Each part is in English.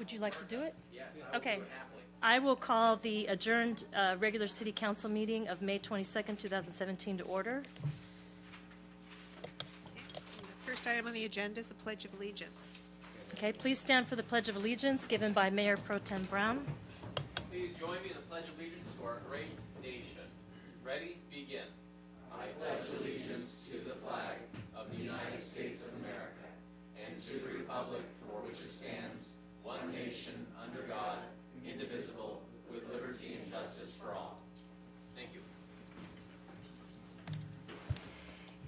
Would you like to do it? Yes. Okay. I will call the adjourned regular city council meeting of May 22nd, 2017 to order. The first item on the agenda is the Pledge of Allegiance. Okay, please stand for the Pledge of Allegiance given by Mayor Pro Tem Brown. Please join me in the Pledge of Allegiance to our great nation. Ready? Begin. I pledge allegiance to the flag of the United States of America and to the republic for which it stands, one nation, under God, indivisible, with liberty and justice for all. Thank you.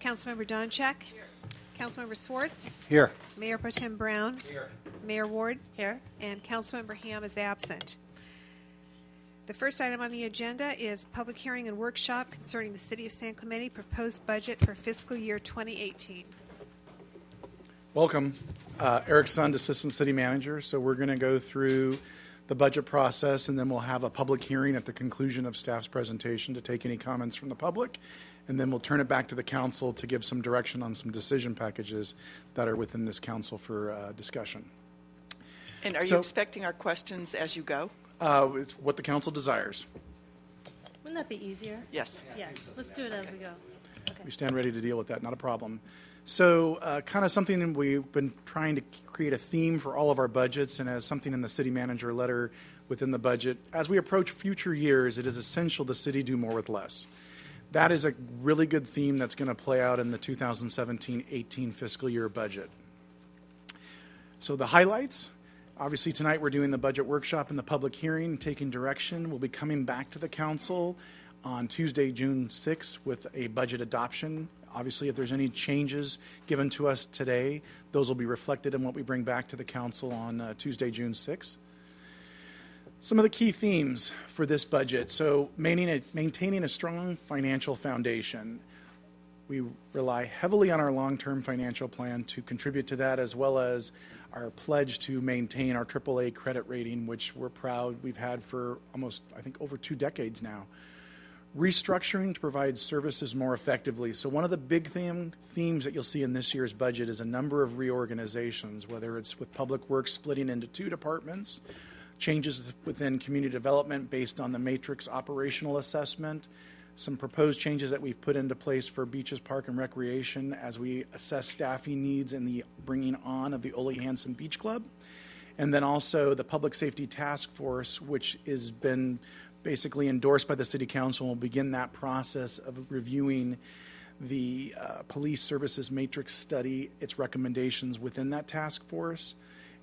Councilmember Donchak. Here. Councilmember Swartz. Here. Mayor Pro Tem Brown. Here. Mayor Ward. Here. And Councilmember Ham is absent. The first item on the agenda is public hearing and workshop concerning the City of San Clemente proposed budget for fiscal year 2018. Welcome. Eric Sund, Assistant City Manager. So we're going to go through the budget process, and then we'll have a public hearing at the conclusion of staff's presentation to take any comments from the public. And then we'll turn it back to the council to give some direction on some decision packages that are within this council for discussion. And are you expecting our questions as you go? It's what the council desires. Wouldn't that be easier? Yes. Yes. Let's do it as we go. Okay. We stand ready to deal with that, not a problem. So kind of something that we've been trying to create a theme for all of our budgets, and as something in the city manager letter within the budget, as we approach future years, it is essential the city do more with less. That is a really good theme that's going to play out in the 2017-18 fiscal year budget. So the highlights, obviously tonight we're doing the budget workshop and the public hearing, taking direction. We'll be coming back to the council on Tuesday, June 6th with a budget adoption. Obviously, if there's any changes given to us today, those will be reflected in what we bring back to the council on Tuesday, June 6th. Some of the key themes for this budget. So maintaining a strong financial foundation. We rely heavily on our long-term financial plan to contribute to that, as well as our pledge to maintain our AAA credit rating, which we're proud we've had for almost, I think, over 2 decades now. Restructuring to provide services more effectively. So one of the big themes that you'll see in this year's budget is a number of reorganizations, whether it's with Public Works splitting into 2 departments, changes within community development based on the matrix operational assessment, some proposed changes that we've put into place for Beaches, Park, and Recreation as we assess staffing needs and the bringing on of the Ole Hansen Beach Club, and then also the Public Safety Task Force, which has been basically endorsed by the City Council. We'll begin that process of reviewing the police services matrix study, its recommendations within that task force.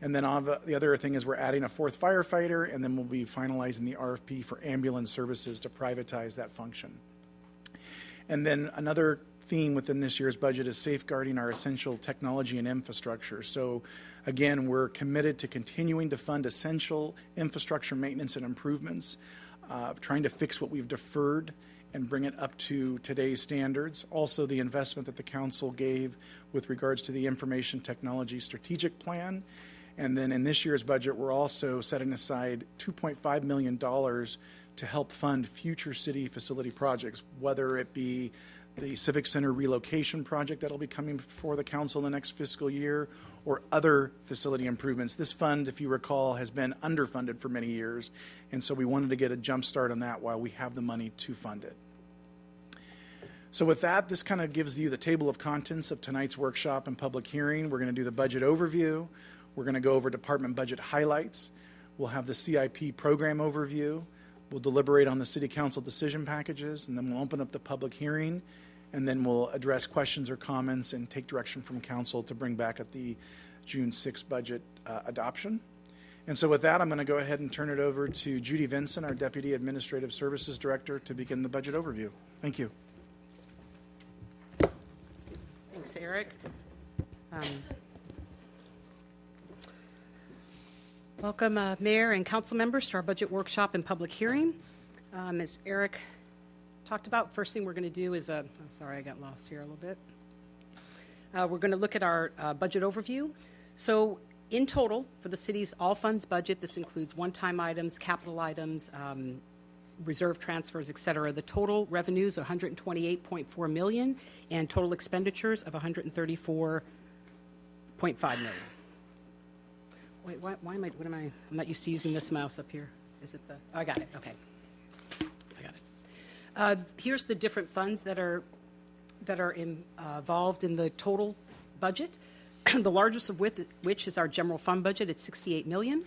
And then the other thing is we're adding a 4th firefighter, and then we'll be finalizing the RFP for ambulance services to privatize that function. And then another theme within this year's budget is safeguarding our essential technology and infrastructure. So again, we're committed to continuing to fund essential infrastructure maintenance and improvements, trying to fix what we've deferred and bring it up to today's standards. Also, the investment that the council gave with regards to the Information Technology Strategic Plan. And then in this year's budget, we're also setting aside $2.5 million to help fund future city facility projects, whether it be the Civic Center relocation project that'll be coming before the council in the next fiscal year, or other facility improvements. This fund, if you recall, has been underfunded for many years, and so we wanted to get a jump start on that while we have the money to fund it. So with that, this kind of gives you the table of contents of tonight's workshop and public hearing. We're going to do the budget overview. We're going to go over department budget highlights. We'll have the CIP program overview. We'll deliberate on the city council decision packages, and then we'll open up the public hearing, and then we'll address questions or comments and take direction from council to bring back at the June 6th budget adoption. And so with that, I'm going to go ahead and turn it over to Judy Vinson, our Deputy Administrative Services Director, to begin the budget overview. Thank you. Thanks, Eric. Welcome, Mayor and Council members, to our budget workshop and public hearing. As Eric talked about, first thing we're going to do is I'm sorry, I got lost here a little bit. We're going to look at our budget overview. So in total, for the city's all funds budget, this includes one-time items, capital items, reserve transfers, et cetera. The total revenues are $128.4 million and total expenditures of $134.5 million. Wait, what am I, I'm not used to using this mouse up here. Is it the, oh, I got it, okay. I got it. Here's the different funds that are involved in the total budget. The largest of which is our general fund budget at $68 million.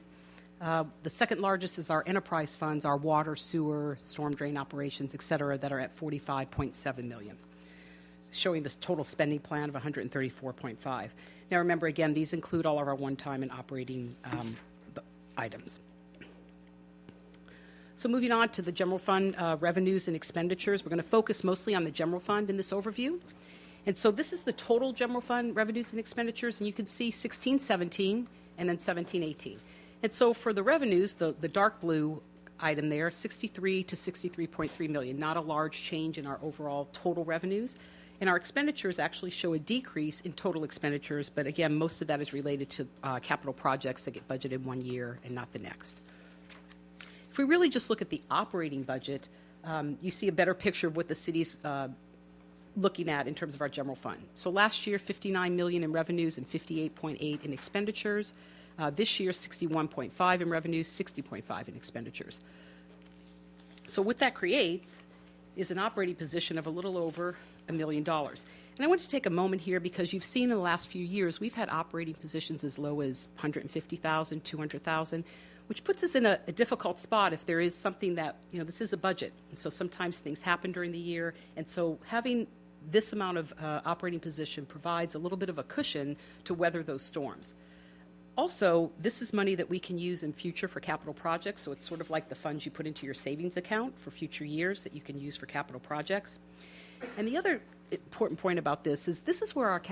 The second largest is our enterprise funds, our water, sewer, storm drain operations, et cetera, that are at $45.7 million, showing the total spending plan of $134.5. Now, remember, again, these include all of our one-time and operating items. So moving on to the general fund revenues and expenditures, we're going to focus mostly on the general fund in this overview. And so this is the total general fund revenues and expenditures, and you can see 16-17 and then 17-18. And so for the revenues, the dark blue item there, 63 to 63.3 million, not a large change in our overall total revenues. And our expenditures actually show a decrease in total expenditures, but again, most of that is related to capital projects that get budgeted one year and not the next. If we really just look at the operating budget, you see a better picture of what the city's looking at in terms of our general fund. So last year, 59 million in revenues and 58.8 in expenditures. This year, 61.5 in revenues, 60.5 in expenditures. So what that creates is an operating position of a little over $1 million. And I want to take a moment here because you've seen in the last few years, we've had operating positions as low as 150,000, 200,000, which puts us in a difficult spot if there is something that, this is a budget. And so sometimes things happen during the year. And so having this amount of operating position provides a little bit of a cushion to weather those storms. Also, this is money that we can use in future for capital projects, so it's sort of like the funds you put into your savings account for future years that you can use for capital projects. And the other important point about this is where our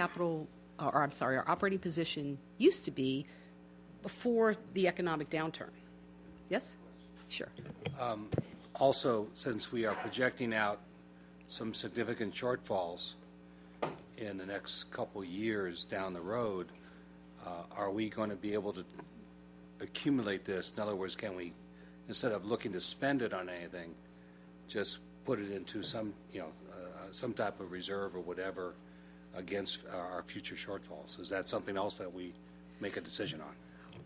our operating position used to be before the economic downturn. Yes? Sure. Also, since we are projecting out some significant shortfalls in the next couple years down the road, are we going to be able to accumulate this? In other words, can we, instead of looking to spend it on anything, just put it into some type of reserve or whatever against our future shortfalls? Is that something else that we make a decision on?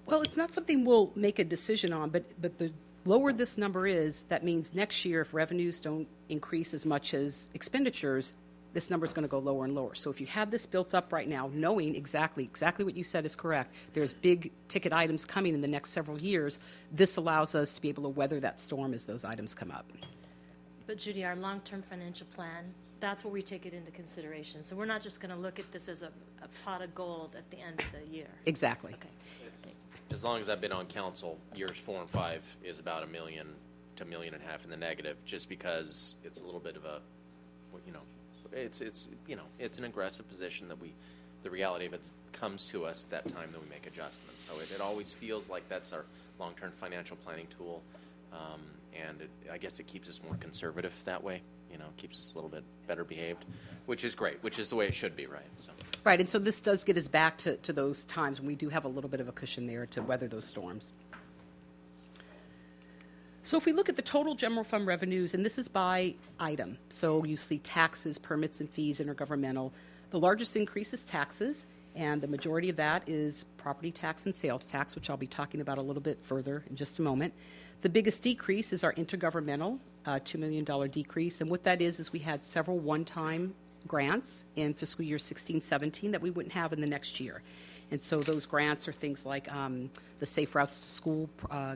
Well, it's not something we'll make a decision on, but the lower this number is, that means next year, if revenues don't increase as much as expenditures, this number is going to go lower and lower. So if you have this built up right now, knowing exactly what you said is correct, there's big ticket items coming in the next several years, this allows us to be able to weather that storm as those items come up. But Judy, our long-term financial plan, that's where we take it into consideration. So we're not just going to look at this as a pot of gold at the end of the year. Exactly. Okay. As long as I've been on council, years 4 and 5 is about $1 million to $1.5 million in the negative, just because it's a little bit of a, it's an aggressive position that the reality of it comes to us that time that we make adjustments. So it always feels like that's our long-term financial planning tool, and I guess it keeps us more conservative that way. Keeps us a little bit better behaved, which is great, which is the way it should be, right? So. Right, and so this does get us back to those times when we do have a little bit of a cushion there to weather those storms. So if we look at the total general fund revenues, and this is by item, so you see taxes, permits and fees, intergovernmental. The largest increase is taxes, and the majority of that is property tax and sales tax, which I'll be talking about a little bit further in just a moment. The biggest decrease is our intergovernmental, $2 million decrease, and what that is we had several one-time grants in fiscal year 16-17 that we wouldn't have in the next year. And so those grants are things like the Safe Routes to School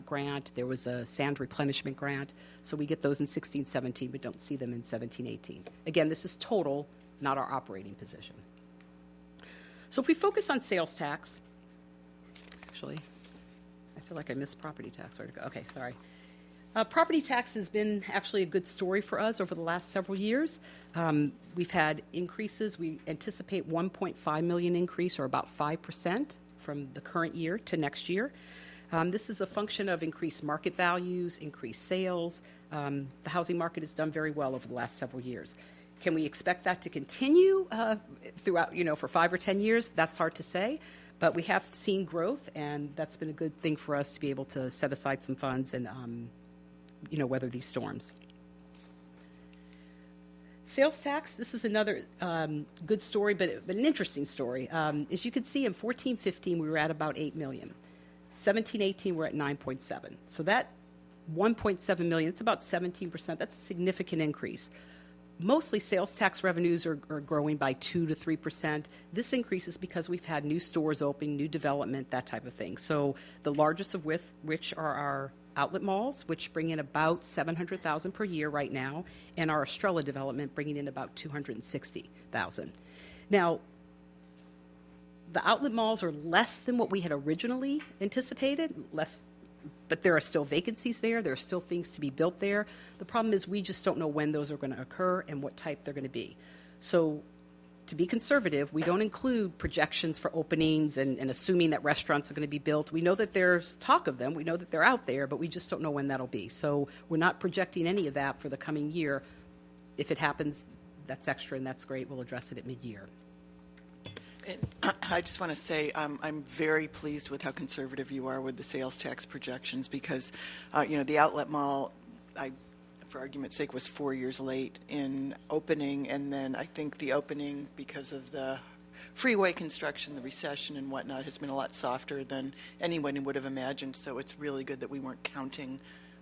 grant. There was a sand replenishment grant. So we get those in 16-17, but don't see them in 17-18. Again, this is total, not our operating position. So if we focus on sales tax, actually, I feel like I missed property tax. Okay, sorry. Property tax has been actually a good story for us over the last several years. We've had increases. We anticipate 1.5 million increase, or about 5% from the current year to next year. This is a function of increased market values, increased sales. The housing market has done very well over the last several years. Can we expect that to continue throughout, for 5 or 10 years? That's hard to say. But we have seen growth, and that's been a good thing for us to be able to set aside some funds and weather these storms. Sales tax, this is another good story, but an interesting story. As you can see, in 14-15, we were at about $8 million. 17-18, we're at 9.7. So that 1.7 million, it's about 17%. That's a significant increase. Mostly sales tax revenues are growing by 2 to 3%. This increase is because we've had new stores open, new development, that type of thing. So the largest of which are our outlet malls, which bring in about $700,000 per year right now, and our Estrella development bringing in about $260,000. Now, the outlet malls are less than what we had originally anticipated, but there are still vacancies there. There are still things to be built there. The problem is we just don't know when those are going to occur and what type they're going to be. So to be conservative, we don't include projections for openings and assuming that restaurants are going to be built. We know that there's talk of them. We know that they're out there, but we just don't know when that'll be. So we're not projecting any of that for the coming year. If it happens, that's extra and that's great. We'll address it at mid-year. And I just want to say I'm very pleased with how conservative you are with the sales tax projections because, the outlet mall, for argument's sake, was 4 years late in opening, and then I think the opening, because of the freeway construction, the recession and whatnot, has been a lot softer than anyone would have imagined. So it's really good that we weren't counting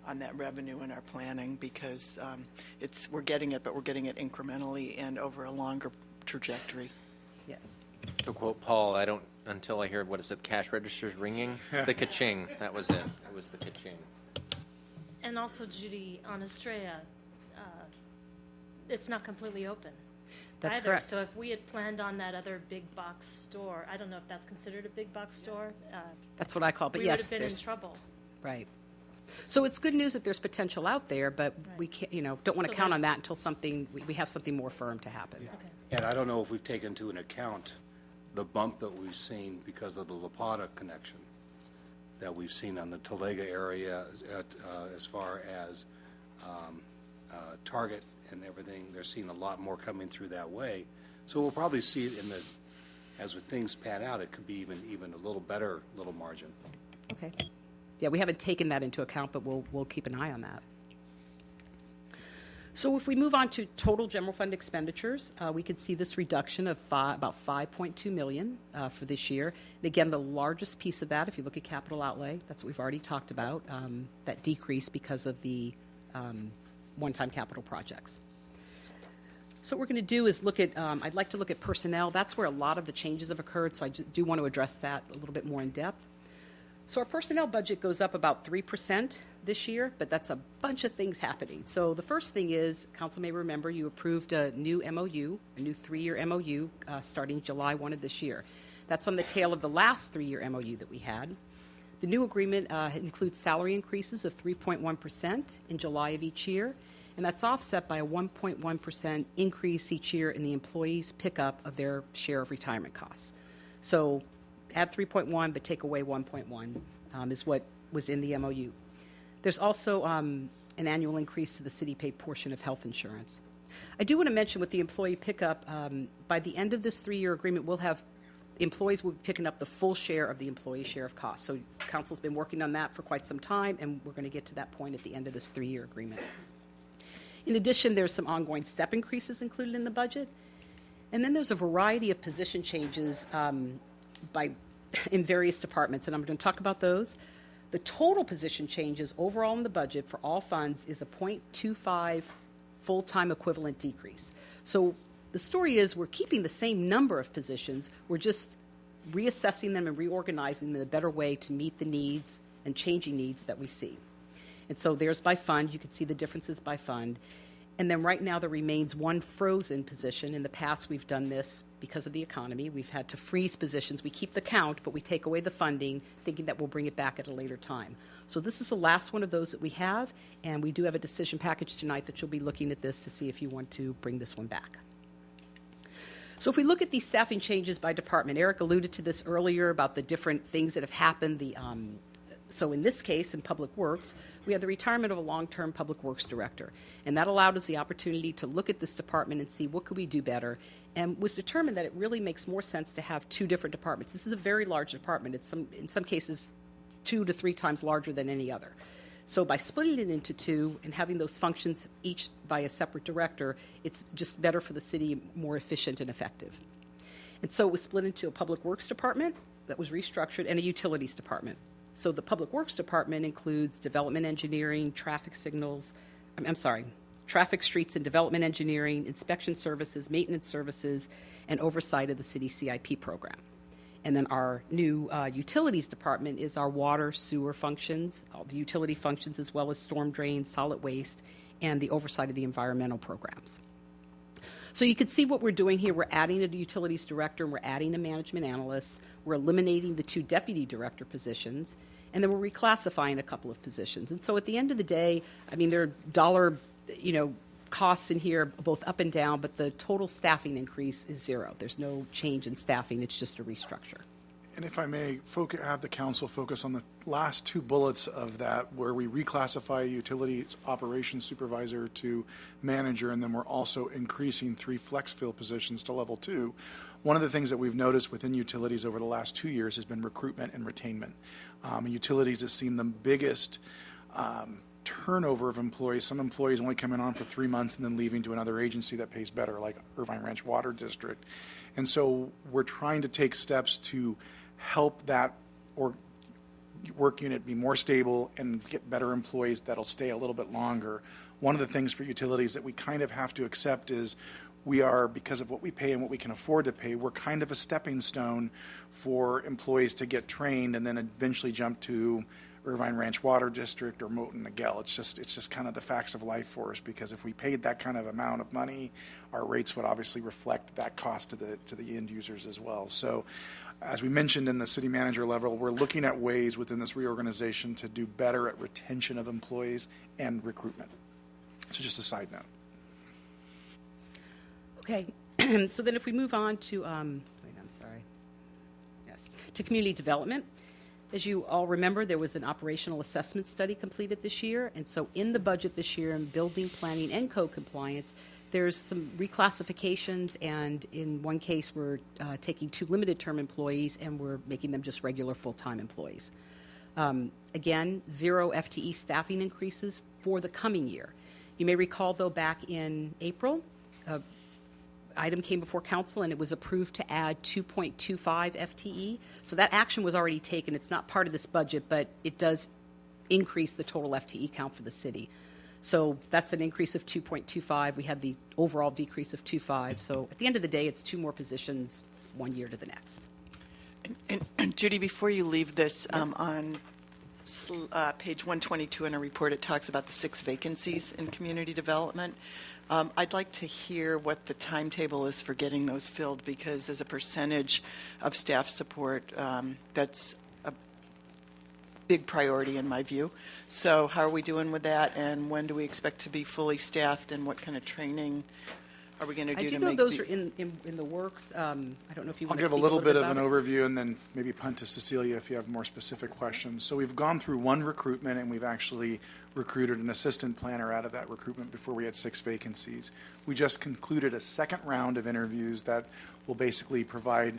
on that revenue in our planning because we're getting it, but we're getting it incrementally and over a longer trajectory. Yes. To quote Paul, until I heard, what is it, cash registers ringing? The ka-ching, that was it. It was the ka-ching. And also, Judy, on Estrella, it's not completely open. That's either. correct. So if we had planned on that other big box store, I don't know if that's considered a big box store. That's what I call, but we yes, would have been in there's trouble. right. So it's good news that there's potential out there, but we can't, don't want to So count there's- on that until we have something more firm to happen. Okay. And I don't know if we've taken into account the bump that we've seen because of the La Plata connection that we've seen on the Talega area as far as Target and everything. They're seeing a lot more coming through that way. So we'll probably see it as things pan out, it could be even a little better little margin. Okay. Yeah, we haven't taken that into account, but we'll keep an eye on that. So if we move on to total general fund expenditures, we could see this reduction of about $5.2 million for this year. And again, the largest piece of that, if you look at capital outlay, that's what we've already talked about, that decrease because of the one-time capital projects. So what we're going to do is look at, I'd like to look at personnel. That's where a lot of the changes have occurred, so I do want to address that a little bit more in depth. So our personnel budget goes up about 3% this year, but that's a bunch of things happening. So the first thing is, Council may remember, you approved a new MOU, a new 3-year MOU, starting July 1 of this year. That's on the tail of the last 3-year MOU that we had. The new agreement includes salary increases of 3.1% in July of each year, and that's offset by a 1.1% increase each year in the employees' pickup of their share of retirement costs. So add 3.1, but take away 1.1 is what was in the MOU. There's also an annual increase to the city-paid portion of health insurance. I do want to mention with the employee pickup, by the end of this 3-year agreement, employees will be picking up the full share of the employee share of costs. So Council's been working on that for quite some time, and we're going to get to that point at the end of this 3-year agreement. In addition, there's some ongoing step increases included in the budget. And then there's a variety of position changes in various departments, and I'm going to talk about those. The total position changes overall in the budget for all funds is a 0.25 full-time equivalent decrease. So the story is we're keeping the same number of positions, we're just reassessing them and reorganizing them in a better way to meet the needs and changing needs that we see. And so there's by fund, you can see the differences by fund. And then right now there remains one frozen position. In the past we've done this because of the economy. We've had to freeze positions. We keep the count, but we take away the funding, thinking that we'll bring it back at a later time. So this is the last one of those that we have, and we do have a decision package tonight that you'll be looking at this to see if you want to bring this one back. So if we look at these staffing changes by department, Eric alluded to this earlier about the different things that have happened. So in this case, in Public Works, we had the retirement of a long-term Public Works director, and that allowed us the opportunity to look at this department and see what could we do better, and was determined that it really makes more sense to have 2 different departments. This is a very large department. It's in some cases 2 to 3 times larger than any other. So by splitting it into 2 and having those functions each by a separate director, it's just better for the city, more efficient and effective. And so it was split into a Public Works department that was restructured and a Utilities department. So the Public Works Department includes development engineering, traffic signals, traffic, streets and development engineering, inspection services, maintenance services, and oversight of the city CIP program. And then our new utilities department is our water, sewer functions, all the utility functions, as well as storm drain, solid waste, and the oversight of the environmental programs. So you can see what we're doing here. We're adding a utilities director, and we're adding a management analyst. We're eliminating the 2 deputy director positions, and then we're reclassifying a couple of positions. And so at the end of the day, I mean, there are dollar, costs in here, both up and down, but the total staffing increase is 0. There's no change in staffing. It's just a restructure. And if I may, have the council focus on the last 2 bullets of that, where we reclassify utilities operations supervisor to manager, and then we're also increasing 3 flex fill positions to level 2. One of the things that we've noticed within utilities over the last 2 years has been recruitment and retainment. Utilities has seen the biggest turnover of employees. Some employees only coming on for 3 months and then leaving to another agency that pays better, like Irvine Ranch Water District. And so we're trying to take steps to help that work unit be more stable and get better employees that'll stay a little bit longer. One of the things for utilities that we kind of have to accept is we are, because of what we pay and what we can afford to pay, we're kind of a stepping stone for employees to get trained and then eventually jump to Irvine Ranch Water District or Moton Nagel. It's just kind of the facts of life for us, because if we paid that kind of amount of money, our rates would obviously reflect that cost to the end users as well. So as we mentioned in the city manager level, we're looking at ways within this reorganization to do better at retention of employees and recruitment. So just a side note. Okay, so then if we move on to, to community development. As you all remember, there was an operational assessment study completed this year, and so in the budget this year in building, planning, and code compliance, there's some reclassifications, and in one case, we're taking 2 limited-term employees, and we're making them just regular full-time employees. Again, 0 FTE staffing increases for the coming year. You may recall, though, back in April, item came before council and it was approved to add 2.25 FTE. So that action was already taken. It's not part of this budget, but it does increase the total FTE count for the city. So that's an increase of 2.25. We had the overall decrease of 2.5. So at the end of the day, it's 2 more positions 1 year to the next. And Judy, before you leave this, on page 122 in a report, it talks about the 6 vacancies in community development. I'd like to hear what the timetable is for getting those filled, because as a percentage of staff support, that's a big priority in my view. So how are we doing with that, and when do we expect to be fully staffed, and what kind of training are we going to do to make those are in the works. I don't know if you I'll want to give a speak little bit of about an it. overview and then maybe punt to Cecilia if you have more specific questions. So we've gone through 1 recruitment, and we've actually recruited an assistant planner out of that recruitment before we had 6 vacancies. We just concluded a 2nd round of interviews that will basically provide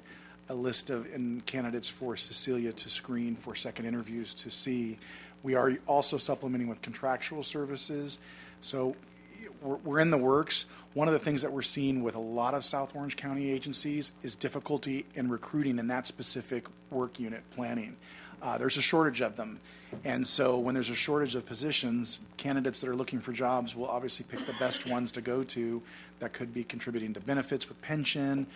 a list of candidates for Cecilia to screen for 2nd interviews to see. We are also supplementing with contractual services. So we're in the works. One of the things that we're seeing with a lot of South Orange County agencies is difficulty in recruiting in that specific work unit planning. There's a shortage of them. And so when there's a shortage of positions, candidates that are looking for jobs will obviously pick the best ones to go to that could be contributing to benefits with pension.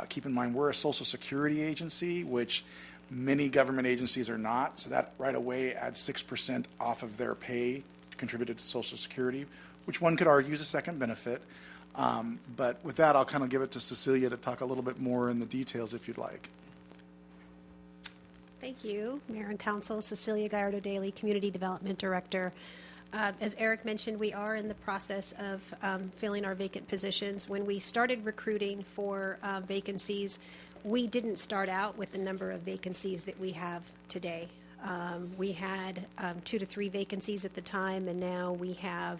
Keep in mind, we're a Social Security agency, which many government agencies are not. So that right away adds 6% off of their pay contributed to Social Security, which one could argue is a second benefit. But with that, I'll kind of give it to Cecilia to talk a little bit more in the details if you'd like. Thank you, Mayor and Council. Cecilia Gallardo-Daly, Community Development Director. As Eric mentioned, we are in the process of filling our vacant positions. When we started recruiting for vacancies, we didn't start out with the number of vacancies that we have today. We had 2 to 3 vacancies at the time, and now we have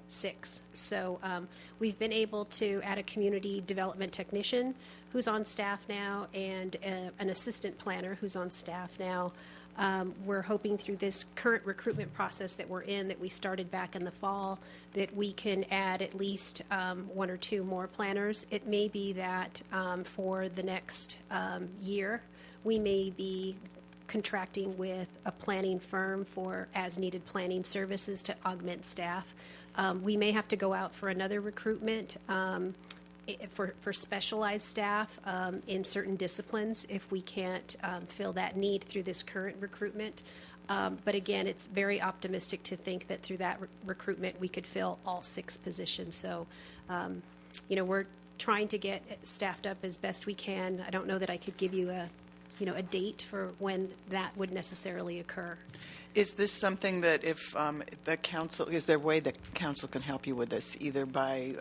6. So we've been able to add a community development technician who's on staff now, and an assistant planner who's on staff now. We're hoping through this current recruitment process that we're in, that we started back in the fall, that we can add at least 1 or 2 more planners. It may be that for the next year, we may be contracting with a planning firm for as-needed planning services to augment staff. We may have to go out for another recruitment for specialized staff in certain disciplines if we can't fill that need through this current recruitment. But again, it's very optimistic to think that through that recruitment, we could fill all 6 positions. So, we're trying to get staffed up as best we can. I don't know that I could give you a date for when that would necessarily occur. Is this something that if the council, is there a way the council can help you with this, either by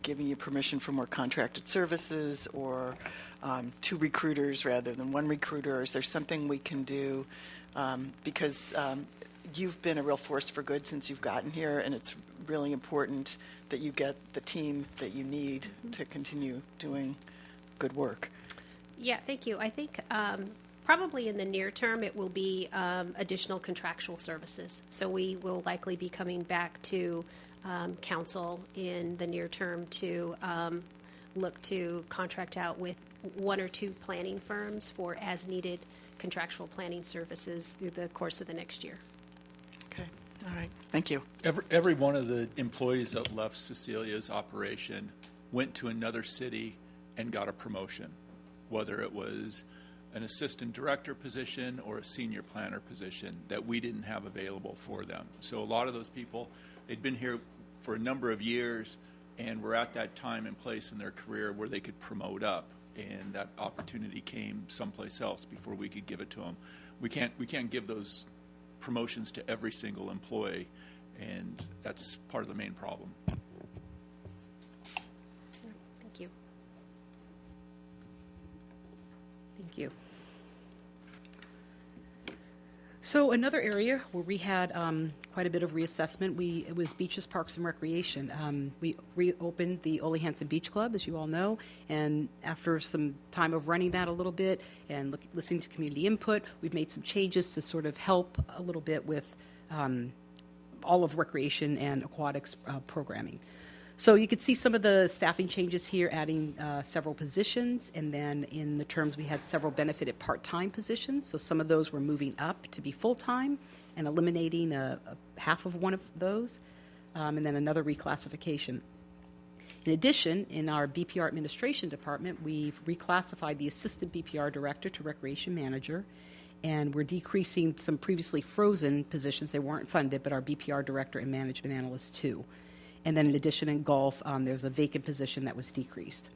giving you permission for more contracted services or 2 recruiters rather than 1 recruiter? Is there something we can do? Because you've been a real force for good since you've gotten here, and it's really important that you get the team that you need to continue doing good work. Yeah, thank you. I think probably in the near term, it will be additional contractual services. So we will likely be coming back to council in the near term to look to contract out with 1 or 2 planning firms for as-needed contractual planning services through the course of the next year. Okay, all right, thank you. Every one of the employees that left Cecilia's operation went to another city and got a promotion, whether it was an assistant director position or a senior planner position that we didn't have available for them. So a lot of those people, they'd been here for a number of years and were at that time and place in their career where they could promote up, and that opportunity came someplace else before we could give it to them. We can't give those promotions to every single employee, and that's part of the main problem. Thank you. Thank you. So another area where we had quite a bit of reassessment, it was beaches, parks, and recreation. We reopened the Ole Hansen Beach Club, as you all know, and after some time of running that a little bit and listening to community input, we've made some changes to sort of help a little bit with all of recreation and aquatics programming. So you could see some of the staffing changes here, adding several positions, and then in the terms we had several benefited part-time positions. So some of those were moving up to be full-time and eliminating a half of one of those, and then another reclassification. In addition, in our BPR administration department, we've reclassified the assistant BPR director to recreation manager, and we're decreasing some previously frozen positions. They weren't funded, but our BPR director and management analyst too. And then in addition, in golf, there's a vacant position that was decreased.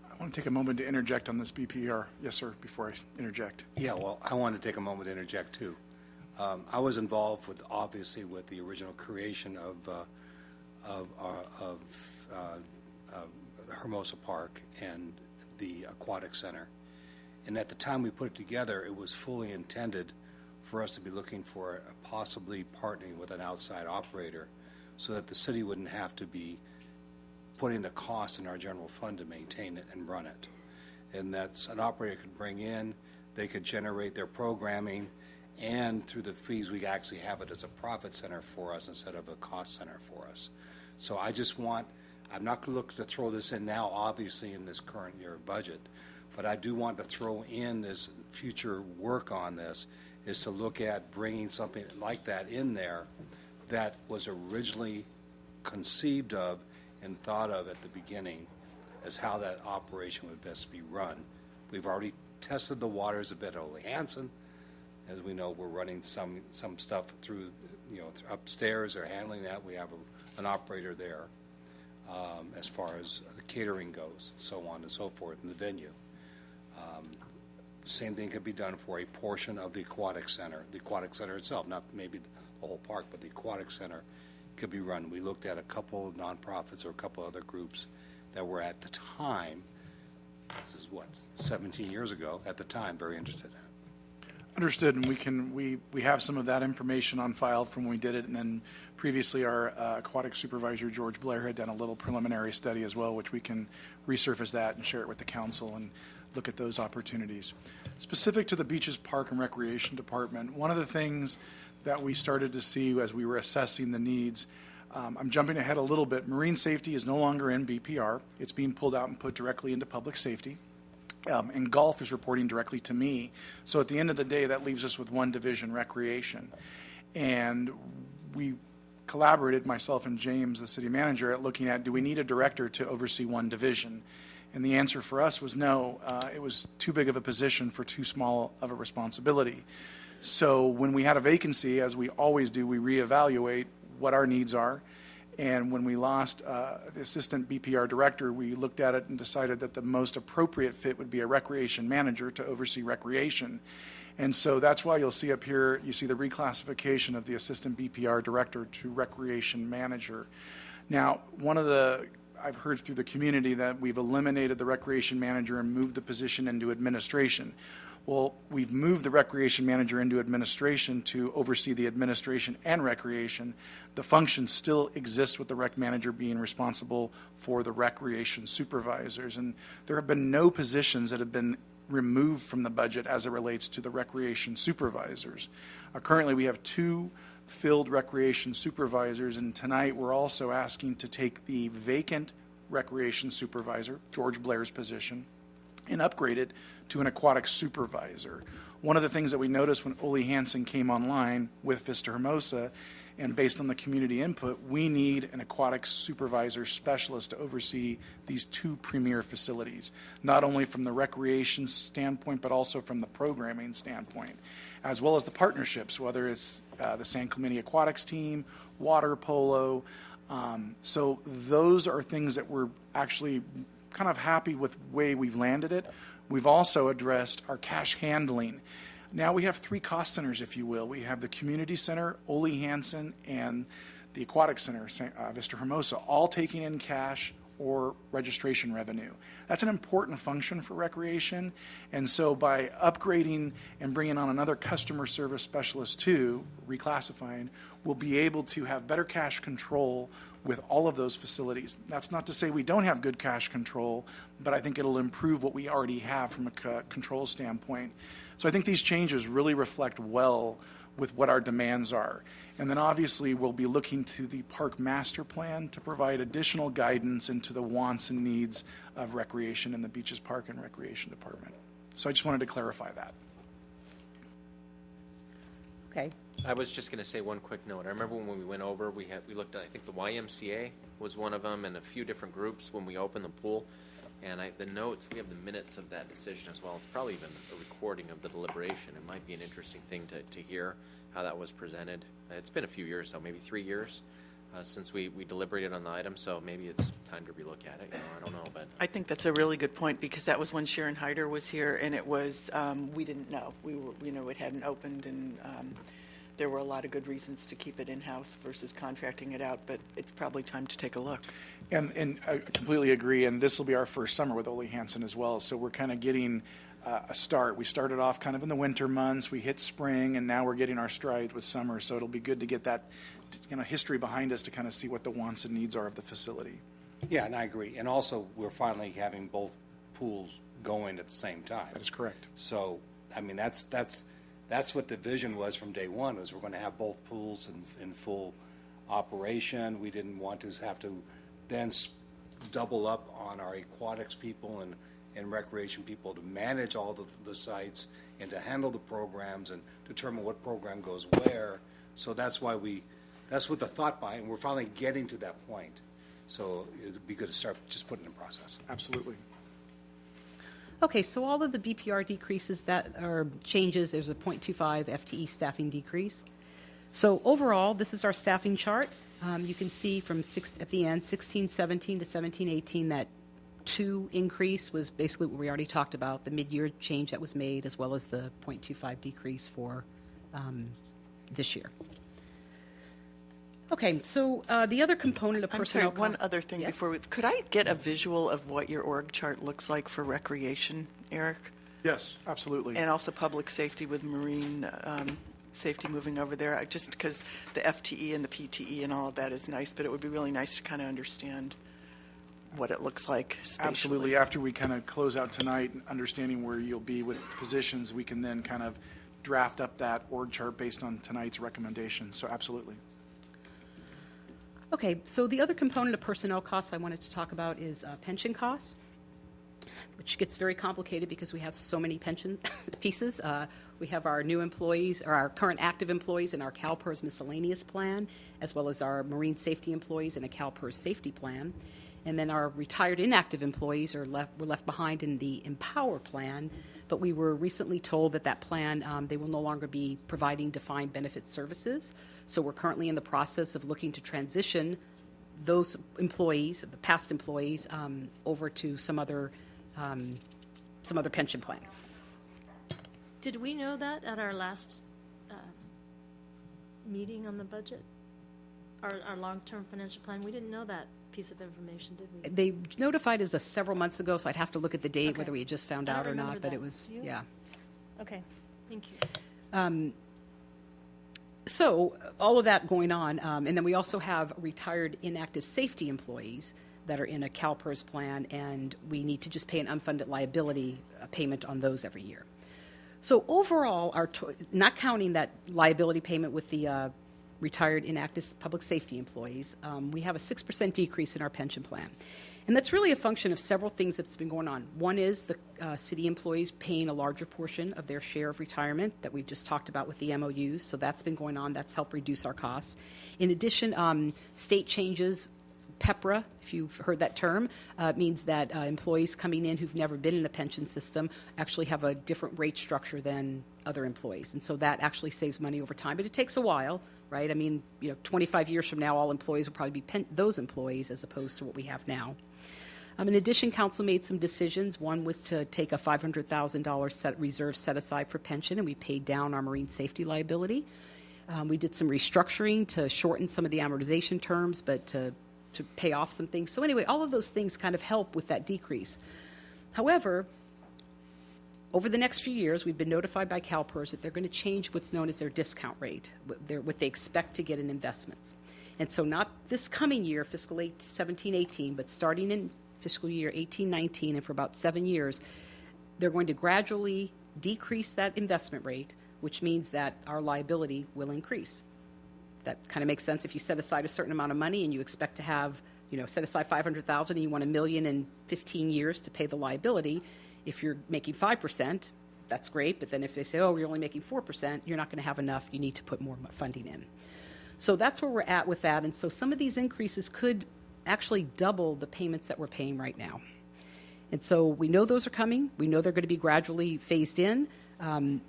I want to take a moment to interject on this BPR. Yes, sir, before I interject. Yeah, well, I want to take a moment to interject, too. I was involved obviously with the original creation of Hermosa Park and the Aquatic Center. And at the time we put it together, it was fully intended for us to be looking for possibly partnering with an outside operator so that the city wouldn't have to be putting the cost in our general fund to maintain it and run it. And that's an operator could bring in, they could generate their programming, and through the fees, we actually have it as a profit center for us instead of a cost center for us. So I'm not going to look to throw this in now, obviously, in this current year budget, but I do want to throw in this future work on this, is to look at bringing something like that in there that was originally conceived of and thought of at the beginning as how that operation would best be run. We've already tested the waters a bit at Ole Hansen. As we know, we're running some stuff through, upstairs or handling that. We have an operator there as far as the catering goes, so on and so forth in the venue. Same thing could be done for a portion of the aquatic center itself, not maybe the whole park, but the aquatic center could be run. We looked at a couple of nonprofits or a couple other groups that were at the time, this is 17 years ago, at the time, very interested in it. Understood, and we have some of that information on file from when we did it, and then previously our aquatic supervisor, George Blair, had done a little preliminary study as well, which we can resurface that and share it with the council and look at those opportunities. Specific to the Beaches, Park, and Recreation Department, one of the things that we started to see as we were assessing the needs, I'm jumping ahead a little bit, marine safety is no longer in BPR. It's being pulled out and put directly into public safety. and golf is reporting directly to me. So at the end of the day, that leaves us with one division, recreation. And we collaborated, myself and James, the city manager, at looking at, do we need a director to oversee one division? And the answer for us was no. It was too big of a position for too small of a responsibility. So when we had a vacancy, as we always do, we reevaluate what our needs are. And when we lost the assistant BPR director, we looked at it and decided that the most appropriate fit would be a recreation manager to oversee recreation. And so that's why you'll see up here, you see the reclassification of the assistant BPR director to recreation manager. Now, I've heard through the community that we've eliminated the recreation manager and moved the position into administration. Well, we've moved the recreation manager into administration to oversee the administration and recreation. The function still exists with the rec manager being responsible for the recreation supervisors. And there have been no positions that have been removed from the budget as it relates to the recreation supervisors. Currently, we have 2 filled recreation supervisors, and tonight we're also asking to take the vacant recreation supervisor, George Blair's position, and upgrade it to an aquatic supervisor. One of the things that we noticed when Ole Hansen came online with Vista Hermosa, and based on the community input, we need an aquatic supervisor specialist to oversee these 2 premier facilities, not only from the recreation standpoint, but also from the programming standpoint, as well as the partnerships, whether it's the San Clemente Aquatics team, water polo. So those are things that we're actually kind of happy with the way we've landed it. We've also addressed our cash handling. Now we have 3 cost centers, if you will. We have the community center, Ole Hansen, and the aquatic center, Vista Hermosa, all taking in cash or registration revenue. That's an important function for recreation. And so by upgrading and bringing on another customer service specialist too, reclassifying, we'll be able to have better cash control with all of those facilities. That's not to say we don't have good cash control, but I think it'll improve what we already have from a control standpoint. So I think these changes really reflect well with what our demands are. And then obviously we'll be looking to the park master plan to provide additional guidance into the wants and needs of recreation in the Beaches Park and Recreation Department. So I just wanted to clarify that. Okay. I was just going to say one quick note. I remember when we went over, we looked at, I think the YMCA was one of them, and a few different groups when we opened the pool. And the notes, we have the minutes of that decision as well. It's probably even a recording of the deliberation. It might be an interesting thing to hear how that was presented. It's been a few years, so maybe 3 years since we deliberated on the item, so maybe it's time to relook at it. I don't know, but I think that's a really good point, because that was when Sharon Hyder was here, and it was, we didn't know. It hadn't opened, and there were a lot of good reasons to keep it in-house versus contracting it out, but it's probably time to take a look. And I completely agree, and this will be our first summer with Ole Hansen as well, so we're kind of getting a start. We started off kind of in the winter months, we hit spring, and now we're getting our stride with summer, so it'll be good to get that history behind us to kind of see what the wants and needs are of the facility. Yeah, and I agree. And also, we're finally having both pools going at the same time. That is correct. So, I mean, that's what the vision was from day one, was we're going to have both pools in full operation. We didn't want to have to then double up on our aquatics people and recreation people to manage all the sites and to handle the programs and determine what program goes where. So that's what the thought behind, and we're finally getting to that point. So it'd be good to start just putting it in process. Absolutely. Okay, so all of the BPR decreases that are changes, there's a 0.25 FTE staffing decrease. So overall, this is our staffing chart. You can see from at the end, 16-17 to 17-18, that 2 increase was basically what we already talked about, the mid-year change that was made, as well as the 0.25 decrease for this year. Okay, so the other component of I'm personnel... sorry, one other thing Yes? before could I get a visual of what your org chart looks like for recreation, Eric? Yes, absolutely. And also public safety with marine safety moving over there, just because the FTE and the PTE and all of that is nice, but it would be really nice to kind of understand what it looks like spatially. Absolutely. After we kind of close out tonight, understanding where you'll be with positions, we can then kind of draft up that org chart based on tonight's recommendation. So absolutely. Okay, so the other component of personnel costs I wanted to talk about is pension costs. which gets very complicated because we have so many pension pieces. We have our new employees, or our current active employees in our CalPERS miscellaneous plan, as well as our marine safety employees in a CalPERS safety plan. And then our retired inactive employees were left behind in the Empower plan, but we were recently told that that plan, they will no longer be providing defined benefit services. So we're currently in the process of looking to transition those employees, the past employees, over to some other pension plan. Did we know that at our last meeting on the budget? Our long-term financial plan? We didn't know that piece of information, did we? They notified us several months ago, so I'd have to look at the date, Okay. whether we had just found I don't out or remember not, but that. it was, Do you? yeah. Okay, thank you. So all of that going on, and then we also have retired inactive safety employees that are in a CalPERS plan, and we need to just pay an unfunded liability payment on those every year. So overall, not counting that liability payment with the retired inactive public safety employees, we have a 6% decrease in our pension plan. And that's really a function of several things that's been going on. One is the city employees paying a larger portion of their share of retirement that we just talked about with the MOUs, so that's been going on. That's helped reduce our costs. In addition, state changes, PEPRA, if you've heard that term, means that employees coming in who've never been in a pension system actually have a different rate structure than other employees. And so that actually saves money over time, but it takes a while, right? I mean, 25 years from now, all employees will probably be those employees as opposed to what we have now. In addition, council made some decisions. One was to take a $500,000 reserve set aside for pension, and we paid down our marine safety liability. We did some restructuring to shorten some of the amortization terms, but to pay off some things. So anyway, all of those things kind of help with that decrease. However, over the next few years, we've been notified by CalPERS that they're going to change what's known as their discount rate, what they expect to get in investments. And so not this coming year, fiscal 17-18, but starting in fiscal year 18-19, and for about 7 years, they're going to gradually decrease that investment rate, which means that our liability will increase. That kind of makes sense. If you set aside a certain amount of money and you expect to have, set aside $500,000 and you want $1 million in 15 years to pay the liability, if you're making 5%, that's great. But then if they say, oh, you're only making 4%, you're not going to have enough. You need to put more funding in. So that's where we're at with that. And so some of these increases could actually double the payments that we're paying right now. And so we know those are coming. We know they're going to be gradually phased in.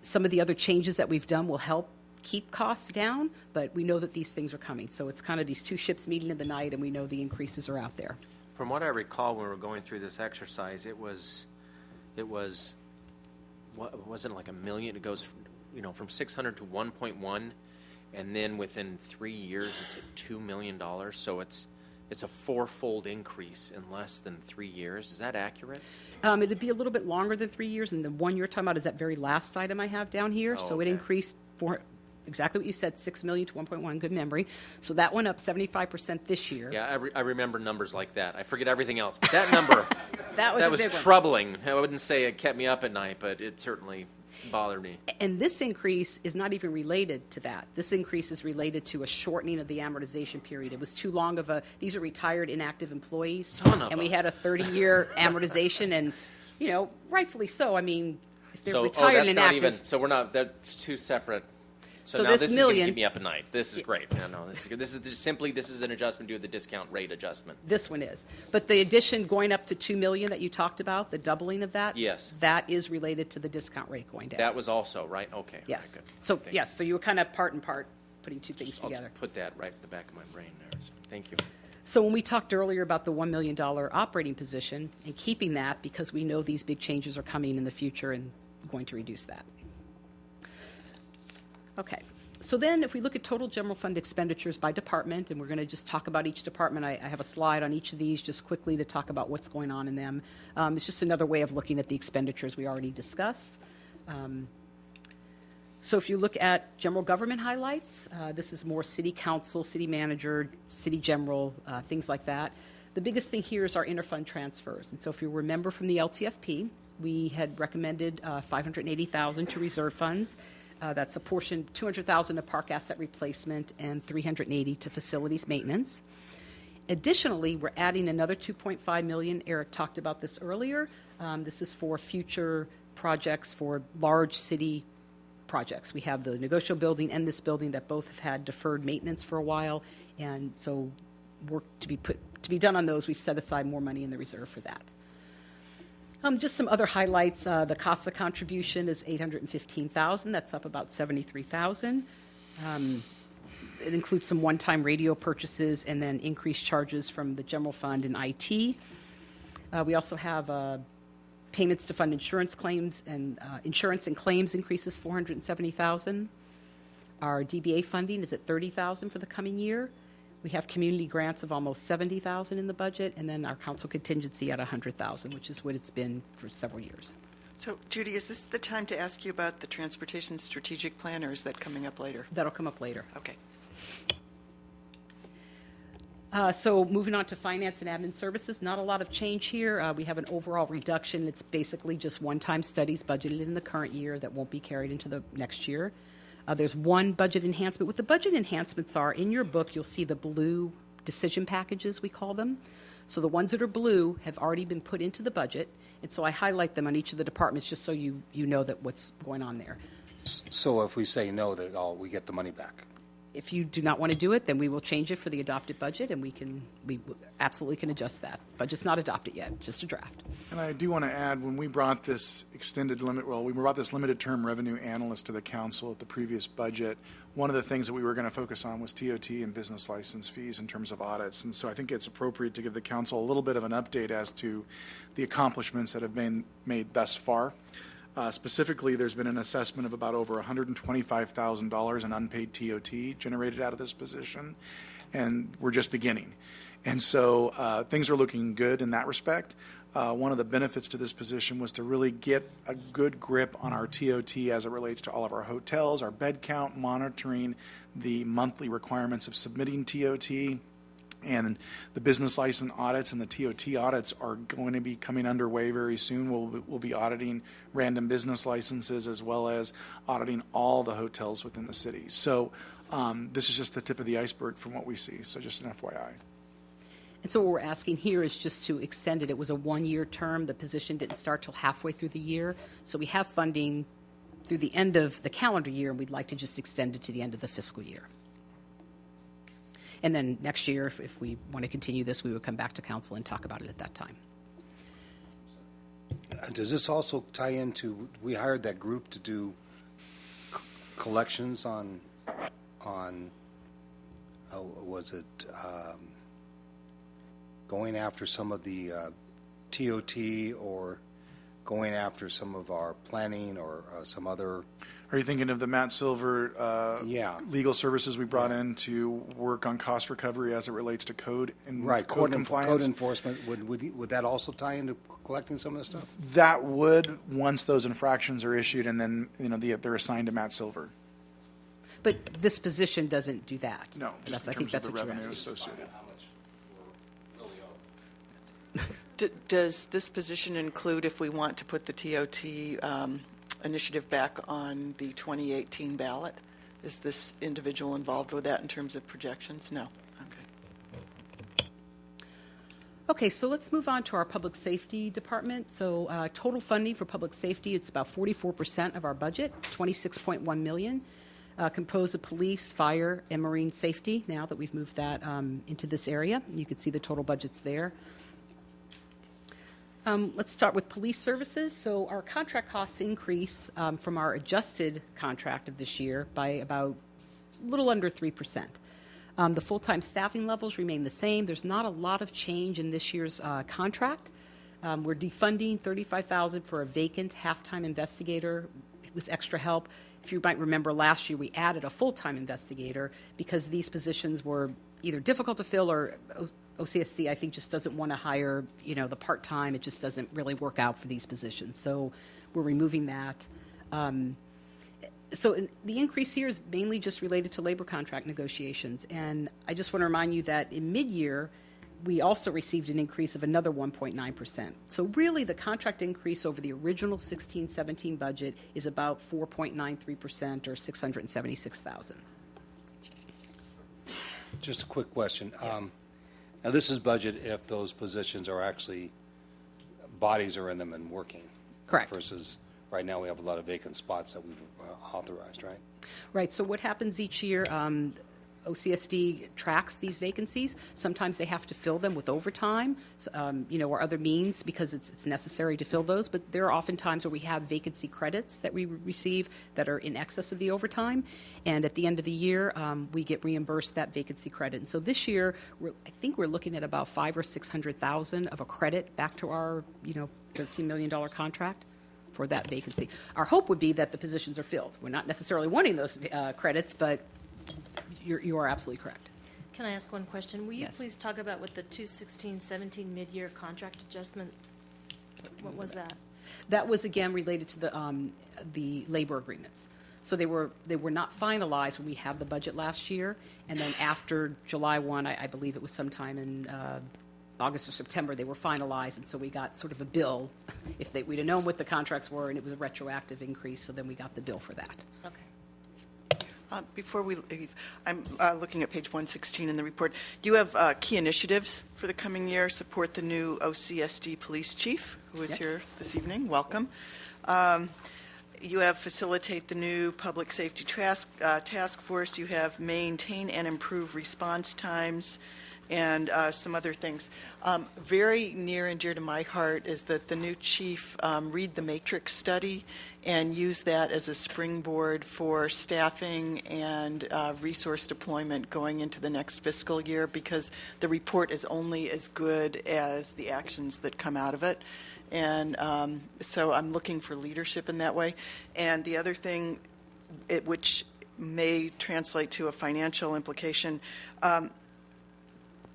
Some of the other changes that we've done will help keep costs down, but we know that these things are coming. So it's kind of these two ships meeting in the night, and we know the increases are out there. From what I recall when we were going through this exercise, it was what wasn't like $1 million. It goes, from 600 to 1.1, and then within 3 years it's at $2 million. So it's a fourfold increase in less than 3 years. Is that accurate? It'd be a little bit longer than 3 years, and the one you're talking about is that very last item I have down here. Oh, so it okay. increased for exactly what you said, 6 million to 1.1. Good memory. So that went up 75% this year. Yeah, I remember numbers like that. I forget everything else, but that number that was that a was big one. troubling. I wouldn't say it kept me up at night, but it certainly bothered me. And this increase is not even related to that. This increase is related to a shortening of the amortization period. It was too long of these are retired inactive employees. Son of and a- we had a 30-year amortization, and, rightfully so. I mean, if they're So retired that's and not inactive. even. So we're not. That's two separate. So now this this is going to million- keep me up at night. This is great. No, this is good. This is an adjustment due to the discount rate adjustment. This one is. But the addition going up to $2 million that you talked about, the doubling of that, Yes. that is related to the discount rate going down. That was also right. Okay. Yes. Very good. So, Thank you. yes, so you were kind of part and part putting two things I'll together. just put that right at the back of my brain there. So, thank you. So when we talked earlier about the $1 million operating position and keeping that because we know these big changes are coming in the future and going to reduce that. Okay. So then if we look at total general fund expenditures by department, and we're going to just talk about each department, I have a slide on each of these just quickly to talk about what's going on in them. It's just another way of looking at the expenditures we already discussed. So if you look at general government highlights, this is more city council, city manager, city general, things like that. The biggest thing here is our interfund transfers. And so if you remember from the LTFP, we had recommended $580,000 to reserve funds. That's a portion, $200,000 to park asset replacement and $380,000 to facilities maintenance. Additionally, we're adding another $2.5 million. Eric talked about this earlier. This is for future projects for large city projects. We have the negotiable building and this building that both have had deferred maintenance for a while, and so work to be done on those. We've set aside more money in the reserve for that. Just some other highlights. The CASA contribution is $815,000. That's up about $73,000. It includes some one-time radio purchases and then increased charges from the general fund and IT. We also have payments to fund insurance claims and insurance and claims increases $470,000. Our DBA funding is at $30,000 for the coming year. We have community grants of almost $70,000 in the budget, and then our council contingency at $100,000, which is what it's been for several years. So, Judy, is this the time to ask you about the transportation strategic plan, or is that coming up later? That'll come up later. Okay. So moving on to finance and admin services, not a lot of change here. We have an overall reduction. It's basically just one-time studies budgeted in the current year that won't be carried into the next year. There's one budget enhancement. What the budget enhancements are, in your book, you'll see the blue decision packages, we call them. So the ones that are blue have already been put into the budget, and so I highlight them on each of the departments just so you know that what's going on there. So if we say no, that we get the money back? If you do not want to do it, then we will change it for the adopted budget, and we absolutely can adjust that. Budget's not adopted yet, just a draft. And I do want to add, when we brought this we brought this limited term revenue analyst to the council at the previous budget, one of the things that we were going to focus on was TOT and business license fees in terms of audits. And so I think it's appropriate to give the council a little bit of an update as to the accomplishments that have been made thus far. Specifically, there's been an assessment of about over $125,000 in unpaid TOT generated out of this position, and we're just beginning. And so things are looking good in that respect. One of the benefits to this position was to really get a good grip on our TOT as it relates to all of our hotels, our bed count, monitoring the monthly requirements of submitting TOT. And the business license audits and the TOT audits are going to be coming underway very soon. We'll be auditing random business licenses as well as auditing all the hotels within the city. So this is just the tip of the iceberg from what we see. So just an FYI. And so what we're asking here is just to extend it. It was a one-year term. The position didn't start till halfway through the year. So we have funding through the end of the calendar year, and we'd like to just extend it to the end of the fiscal year. And then next year, if we want to continue this, we would come back to council and talk about it at that time. Does this also tie into, we hired that group to do collections on was it going after some of the TOT or going after some of our planning or some other? Are you thinking of the Matt Silver legal services we brought in to work on cost recovery as it relates to code and code compliance? Code enforcement, would that also tie into collecting some of this stuff? That would, once those infractions are issued, and then they're assigned to Matt Silver. But this position doesn't do that. No, that's, just I think in terms that's of what the you're revenue asking. associated. Does this position include if we want to put the TOT initiative back on the 2018 ballot? Is this individual involved with that in terms of projections? No. Okay. Okay, so let's move on to our public safety department. So total funding for public safety, it's about 44% of our budget, $26.1 million, composed of police, fire, and marine safety. Now that we've moved that into this area, you can see the total budgets there. Let's start with police services. So our contract costs increase from our adjusted contract of this year by about a little under 3%. The full-time staffing levels remain the same. There's not a lot of change in this year's contract. We're defunding $35,000 for a vacant half-time investigator. It was extra help. If you might remember, last year we added a full-time investigator because these positions were either difficult to fill or OCSD, I think, just doesn't want to hire, the part-time. It just doesn't really work out for these positions. So we're removing that. So the increase here is mainly just related to labor contract negotiations. And I just want to remind you that in mid-year, we also received an increase of another 1.9%. So really the contract increase over the original 16-17 budget is about 4.93% or $676,000. Just a quick question. Yes. Now, this is budget if those positions are actually, bodies are in them and working. Correct. Versus, right now, we have a lot of vacant spots that we've authorized, right? Right, so what happens each year, OCSD tracks these vacancies. Sometimes they have to fill them with overtime, or other means because it's necessary to fill those. But there are often times where we have vacancy credits that we receive that are in excess of the overtime. And at the end of the year, we get reimbursed that vacancy credit. And so this year, I think we're looking at about $500,000 or $600,000 of a credit back to our, $13 million contract for that vacancy. Our hope would be that the positions are filled. We're not necessarily wanting those credits, but you are absolutely correct. Can I ask one question? Will you Yes. please talk about what the 216-17 mid-year contract adjustment, what was that? That was again related to the labor agreements. So they were not finalized when we had the budget last year, and then after July 1, I believe it was sometime in August or September, they were finalized, and so we got sort of a bill. If we'd have known what the contracts were, and it was a retroactive increase, so then we got the bill for that. Okay. Before we leave, I'm looking at page 116 in the report. You have key initiatives for the coming year. Support the new OCSD police chief, who is Yes. here this evening. Welcome. You have facilitate the new public safety task force. You have maintain and improve response times, and some other things. Very near and dear to my heart is that the new chief read the matrix study and use that as a springboard for staffing and resource deployment going into the next fiscal year, because the report is only as good as the actions that come out of it. And so I'm looking for leadership in that way. And the other thing, which may translate to a financial implication,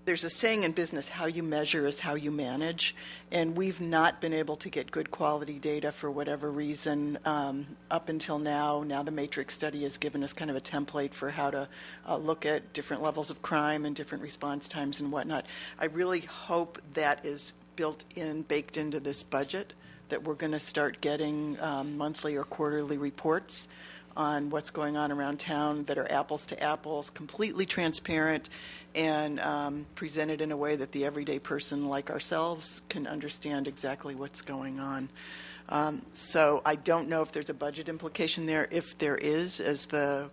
there's a saying in business, how you measure is how you manage, and we've not been able to get good quality data for whatever reason up until now. Now the matrix study has given us kind of a template for how to look at different levels of crime and different response times and whatnot. I really hope that is baked into this budget, that we're going to start getting monthly or quarterly reports on what's going on around town that are apples to apples, completely transparent, and presented in a way that the everyday person like ourselves can understand exactly what's going on. So I don't know if there's a budget implication there. If there is, as the,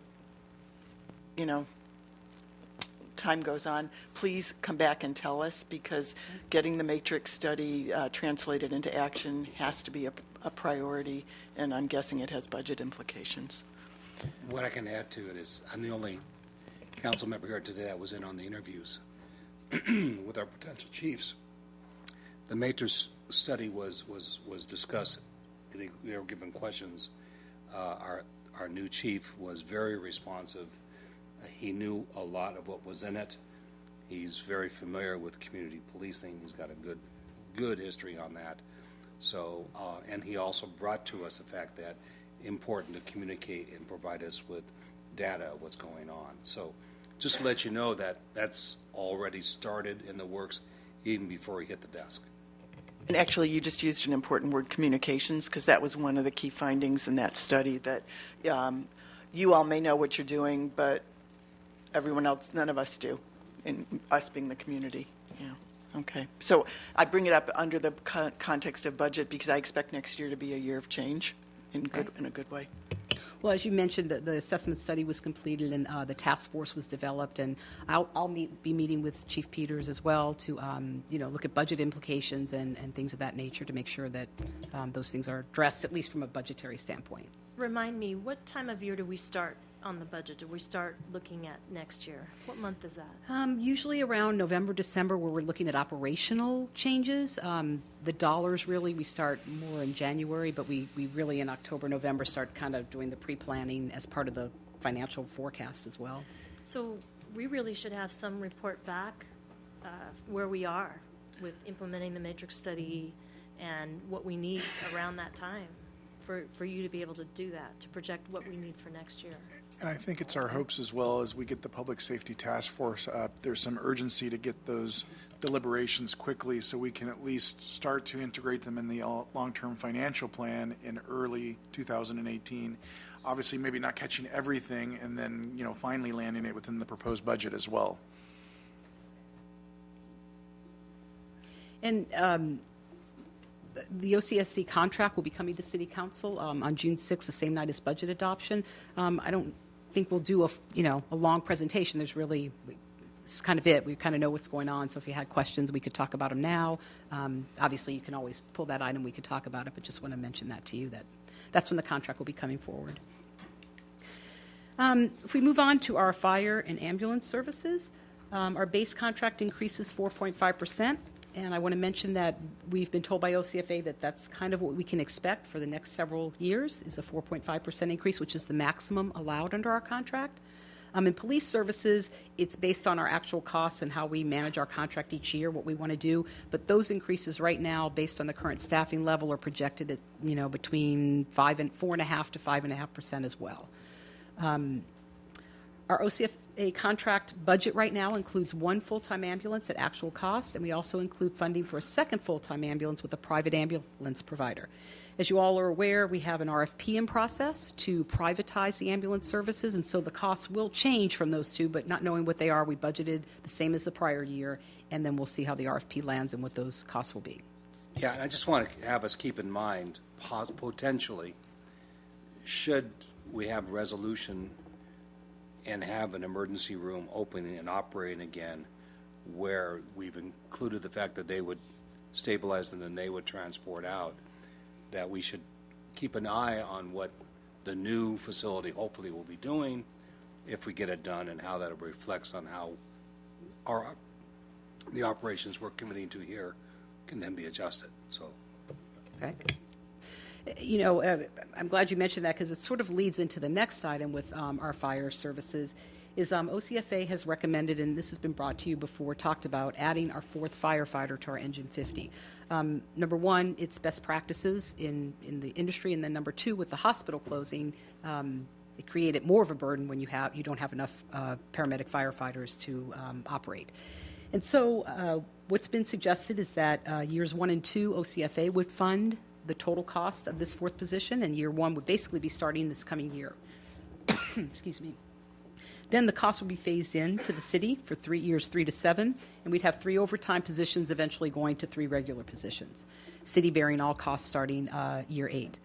time goes on, please come back and tell us, because getting the matrix study translated into action has to be a priority, and I'm guessing it has budget implications. What I can add to it is, I'm the only council member here today that was in on the interviews with our potential chiefs. The matrix study was discussed. They were given questions. Our new chief was very responsive. He knew a lot of what was in it. He's very familiar with community policing. He's got a good history on that. So, and he also brought to us the fact that important to communicate and provide us with data of what's going on. So just to let you know that that's already started in the works even before he hit the desk. And actually, you just used an important word, communications, because that was one of the key findings in that study, that you all may know what you're doing, but everyone else, none of us do, and us being the community. Yeah. Okay. So I bring it up under the context of budget because I expect next year to be a year of change in a good way. Well, as you mentioned, the assessment study was completed and the task force was developed, and I'll be meeting with Chief Peters as well to look at budget implications and things of that nature to make sure that those things are addressed, at least from a budgetary standpoint. Remind me, what time of year do we start on the budget? Do we start looking at next year? What month is that? Usually around November, December, where we're looking at operational changes. The dollars, really, we start more in January, but we really in October, November start kind of doing the pre-planning as part of the financial forecast as well. So we really should have some report back where we are with implementing the matrix study and what we need around that time for you to be able to do that, to project what we need for next year. And I think it's our hopes as well as we get the Public Safety Task Force up, there's some urgency to get those deliberations quickly so we can at least start to integrate them in the long-term financial plan in early 2018. Obviously, maybe not catching everything and then, finally landing it within the proposed budget as well. And the OCSC contract will be coming to City Council on June 6th, the same night as budget adoption. I don't think we'll do a long presentation. This is kind of it. We kind of know what's going on, so if you had questions, we could talk about them now. Obviously, you can always pull that item. We could talk about it, but just want to mention that to you, that's when the contract will be coming forward. If we move on to our fire and ambulance services, our base contract increases 4.5%. And I want to mention that we've been told by OCFA that that's kind of what we can expect for the next several years, is a 4.5% increase, which is the maximum allowed under our contract. In police services, it's based on our actual costs and how we manage our contract each year, what we want to do. But those increases right now, based on the current staffing level, are projected at between 4.5% to 5.5% as well. Our OCFA contract budget right now includes one full-time ambulance at actual cost, and we also include funding for a second full-time ambulance with a private ambulance provider. As you all are aware, we have an RFP in process to privatize the ambulance services, and so the costs will change from those two, but not knowing what they are, we budgeted the same as the prior year, and then we'll see how the RFP lands and what those costs will be. Yeah, and I just want to have us keep in mind, potentially, should we have resolution and have an emergency room opening and operating again, where we've included the fact that they would stabilize and then they would transport out, that we should keep an eye on what the new facility hopefully will be doing if we get it done, and how that reflects on how the operations we're committing to here can then be adjusted. So, Okay. I'm glad you mentioned that, because it sort of leads into the next item with our fire services, is OCFA has recommended, and this has been brought to you before, talked about adding our fourth firefighter to our Engine 50. Number one, it's best practices in the industry, and then number two, with the hospital closing, it created more of a burden when you don't have enough paramedic firefighters to operate. And so what's been suggested is that years 1 and 2, OCFA would fund the total cost of this fourth position, and year 1 would basically be starting this coming year. Excuse me. Then the cost would be phased in to the city for years 3 to 7, and we'd have 3 overtime positions eventually going to 3 regular positions. City bearing all costs starting year 8.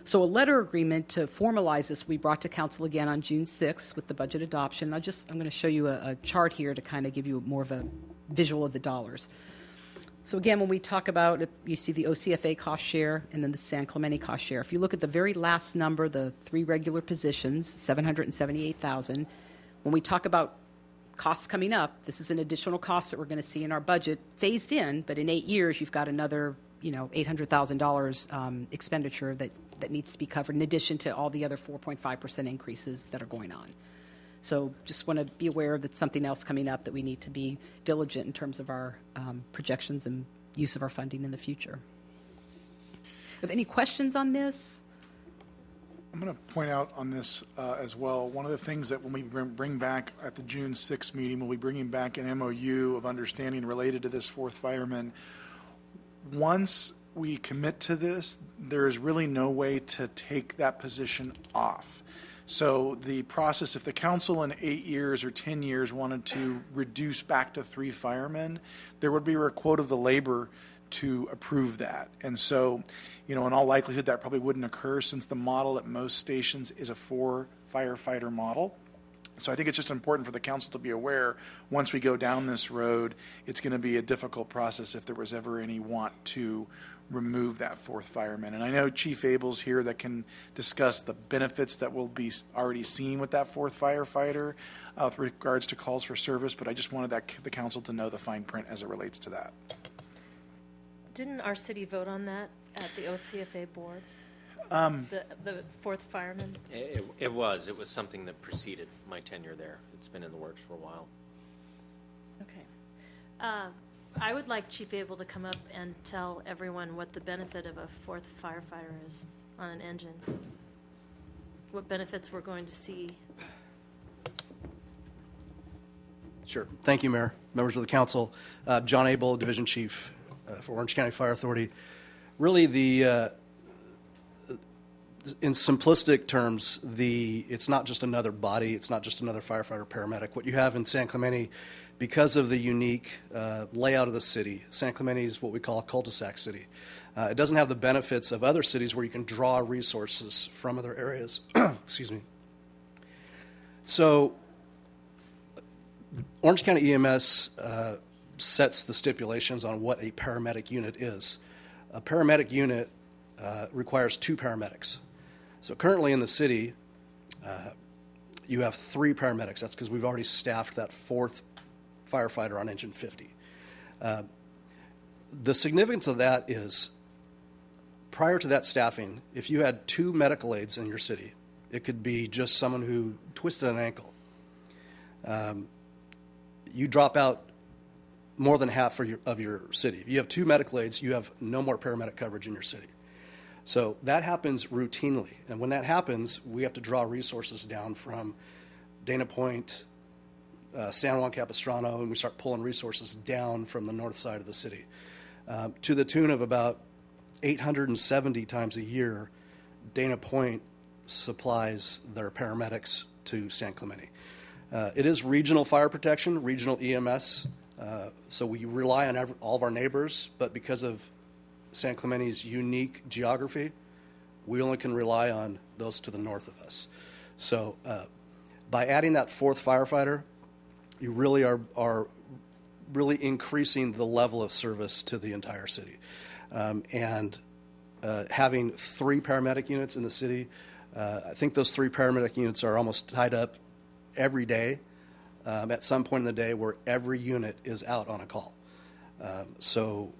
So a letter agreement to formalize this we brought to council again on June 6th with the budget adoption. I'm going to show you a chart here to kind of give you more of a visual of the dollars. So again, when we talk about, you see the OCFA cost share and then the San Clemente cost share. If you look at the very last number, the 3 regular positions, $778,000. When we talk about costs coming up, this is an additional cost that we're going to see in our budget phased in, but in 8 years, you've got another, $800,000 expenditure that needs to be covered, in addition to all the other 4.5% increases that are going on. So just want to be aware that something else coming up that we need to be diligent in terms of our projections and use of our funding in the future. Are there any questions on this? I'm going to point out on this as well, one of the things that when we bring back at the June 6th meeting, we'll be bringing back an MOU of understanding related to this fourth fireman. Once we commit to this, there is really no way to take that position off. So the process, if the council in 8 years or 10 years wanted to reduce back to 3 firemen, there would be a quote of the labor to approve that. And so, in all likelihood, that probably wouldn't occur, since the model at most stations is a 4 firefighter model. So I think it's just important for the council to be aware, once we go down this road, it's going to be a difficult process if there was ever any want to remove that 4th fireman. And I know Chief Abel's here that can discuss the benefits that will be already seen with that 4th firefighter with regards to calls for service, but I just wanted the council to know the fine print as it relates to that. Didn't our city vote on that at the OCFA board? The 4th fireman? It was something that preceded my tenure there. It's been in the works for a while. Okay. I would like Chief Abel to come up and tell everyone what the benefit of a 4th firefighter is on an engine. What benefits we're going to see. Sure. Thank you, Mayor, members of the council. John Abel, Division Chief for Orange County Fire Authority. Really, in simplistic terms, it's not just another body, it's not just another firefighter paramedic. What you have in San Clemente, because of the unique layout of the city, San Clemente is what we call a cul-de-sac city. It doesn't have the benefits of other cities where you can draw resources from other areas. Excuse me. So Orange County EMS sets the stipulations on what a paramedic unit is. A paramedic unit requires 2 paramedics. So currently in the city, you have 3 paramedics. That's because we've already staffed that 4th firefighter on engine 50. The significance of that is, prior to that staffing, if you had 2 medical aides in your city, it could be just someone who twisted an ankle. You drop out more than half of your city. If you have 2 medical aides, you have no more paramedic coverage in your city. So that happens routinely. And when that happens, we have to draw resources down from Dana Point, San Juan Capistrano, and we start pulling resources down from the north side of the city. To the tune of about 870 times a year, Dana Point supplies their paramedics to San Clemente. It is regional fire protection, regional EMS, so we rely on all of our neighbors, but because of San Clemente's unique geography, we only can rely on those to the north of us. So by adding that 4th firefighter, you really are really increasing the level of service to the entire city. And having 3 paramedic units in the city, I think those 3 paramedic units are almost tied up every day at some point in the day where every unit is out on a call. So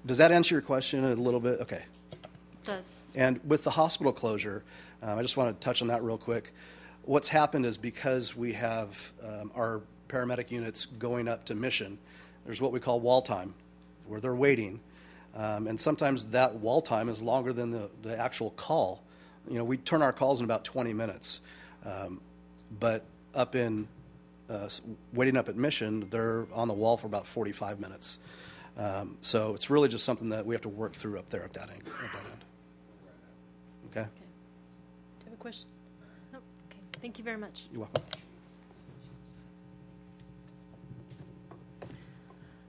does that answer your question a little bit? Okay. It does. And with the hospital closure, I just want to touch on that real quick. What's happened is, because we have our paramedic units going up to mission, there's what we call wall time, where they're waiting. And sometimes that wall time is longer than the actual call. You know, we turn our calls in about 20 minutes. But up in waiting up at mission, they're on the wall for about 45 minutes. So it's really just something that we have to work through up there at that end. Okay? Do you have a question? No? Okay. Thank you very much. You're welcome.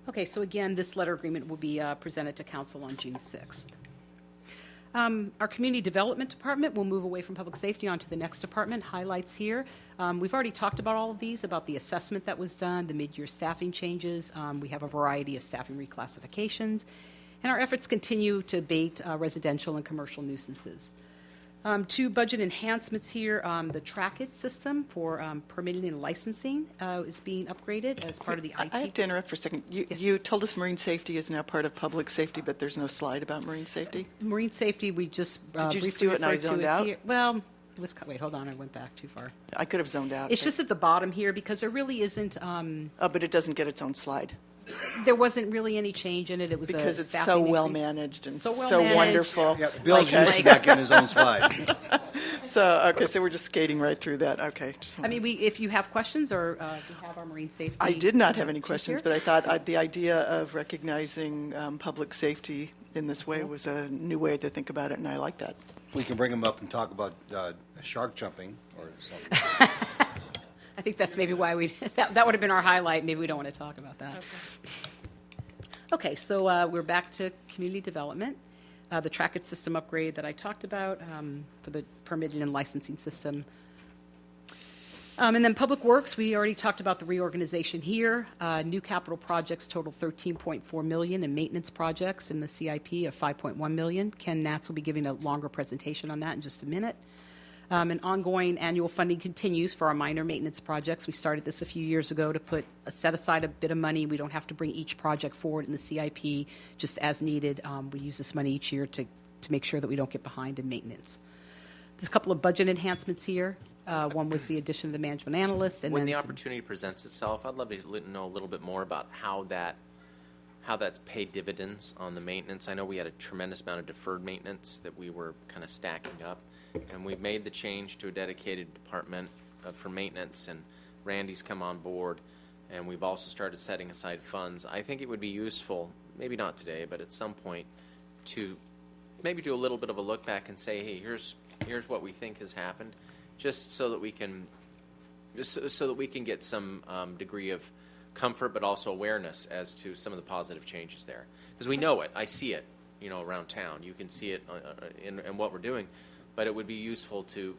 Okay, so again, this letter agreement will be presented to council on June 6th. Our Community Development Department will move away from Public Safety onto the next department. Highlights here. We've already talked about all of these, about the assessment that was done, the mid-year staffing changes. We have a variety of staffing reclassifications. And our efforts continue to abate residential and commercial nuisances. 2 budget enhancements here. The Track-It system for permitting and licensing is being upgraded as part of the IT. I have to interrupt for a second. You told us marine safety is now part of public safety, but there's no slide about marine safety? Marine safety, we just Did you just briefly do it and I referred to zoned it out? here. Well, it was, wait, hold on, I went back too far. I could have zoned out. It's but- just at the bottom here, because there really isn't, Oh, but it doesn't get its own slide. there wasn't really any change in it. It was Because a it's so staffing well increase. managed and So well so managed. wonderful. Yeah, Bill's Okay. used to not getting his own slide. So we're just skating right through that. Okay. Just I mean, if you have questions, or we have our marine safety. I did not have any chief questions, here. but I thought the idea of recognizing public safety in this way was a new way to think about it, and I like that. We can bring him up and talk about shark jumping or something. I think that's maybe why we, that would have been our highlight. Maybe we don't want to talk about that. Okay, so we're back to community development. The Track-It system upgrade that I talked about for the permitting and licensing system. And then Public Works, we already talked about the reorganization here. New capital projects total $13.4 million, and maintenance projects in the CIP of $5.1 million. Ken Natz will be giving a longer presentation on that in just a minute. And ongoing annual funding continues for our minor maintenance projects. We started this a few years ago to set aside a bit of money. We don't have to bring each project forward in the CIP just as needed. We use this money each year to make sure that we don't get behind in maintenance. There's a couple of budget enhancements here. One was the addition of the management analyst. And When then the some- opportunity presents itself, I'd love to know a little bit more about how that's paid dividends on the maintenance. I know we had a tremendous amount of deferred maintenance that we were kind of stacking up, and we've made the change to a dedicated department for maintenance, and Randy's come on board, and we've also started setting aside funds. I think it would be useful, maybe not today, but at some point, to maybe do a little bit of a look back and say, hey, here's what we think has happened, just so that we can get some degree of comfort, but also awareness as to some of the positive changes there. Because we know it. I see it, around town. You can see it in what we're doing. But it would be useful to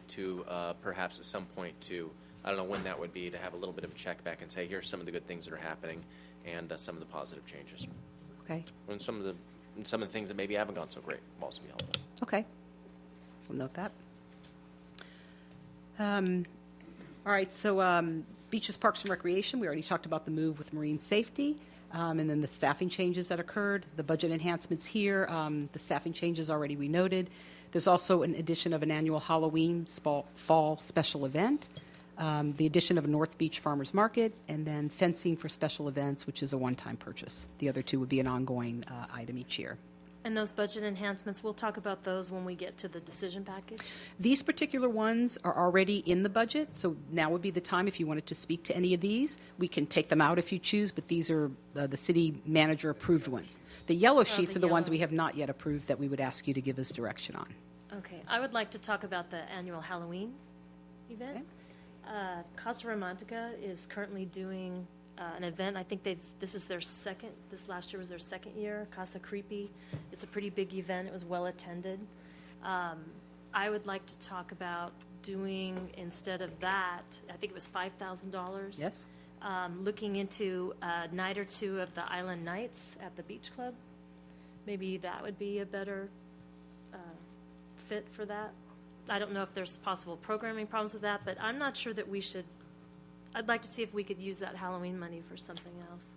perhaps at some point to, I don't know when that would be, to have a little bit of a check back and say, here's some of the good things that are happening and some of the positive changes. Okay. And some of the things that maybe haven't gone so great will also be helpful. Okay. We'll note that. All right, so beaches, parks, and recreation, we already talked about the move with marine safety, and then the staffing changes that occurred, the budget enhancements here, the staffing changes already we noted. There's also an addition of an annual Halloween fall special event, the addition of a North Beach Farmers Market, and then fencing for special events, which is a one-time purchase. The other two would be an ongoing item each year. And those budget enhancements, we'll talk about those when we get to the decision package. These particular ones are already in the budget, so now would be the time if you wanted to speak to any of these. We can take them out if you choose, but these are the city manager approved ones. The yellow sheets are the ones yellow. we have not yet approved that we would ask you to give us direction on. Okay, I would like to talk about the annual Halloween event. Casa Romantica is currently doing an event. I think this last year was their second year, Casa Creepy. It's a pretty big event. It was well attended. I would like to talk about doing, instead of that, I think it was $5,000. Yes? Looking into a night or two of the Island Nights at the Beach Club. Maybe that would be a better fit for that. I don't know if there's possible programming problems with that, but I'm not sure that we should. I'd like to see if we could use that Halloween money for something else.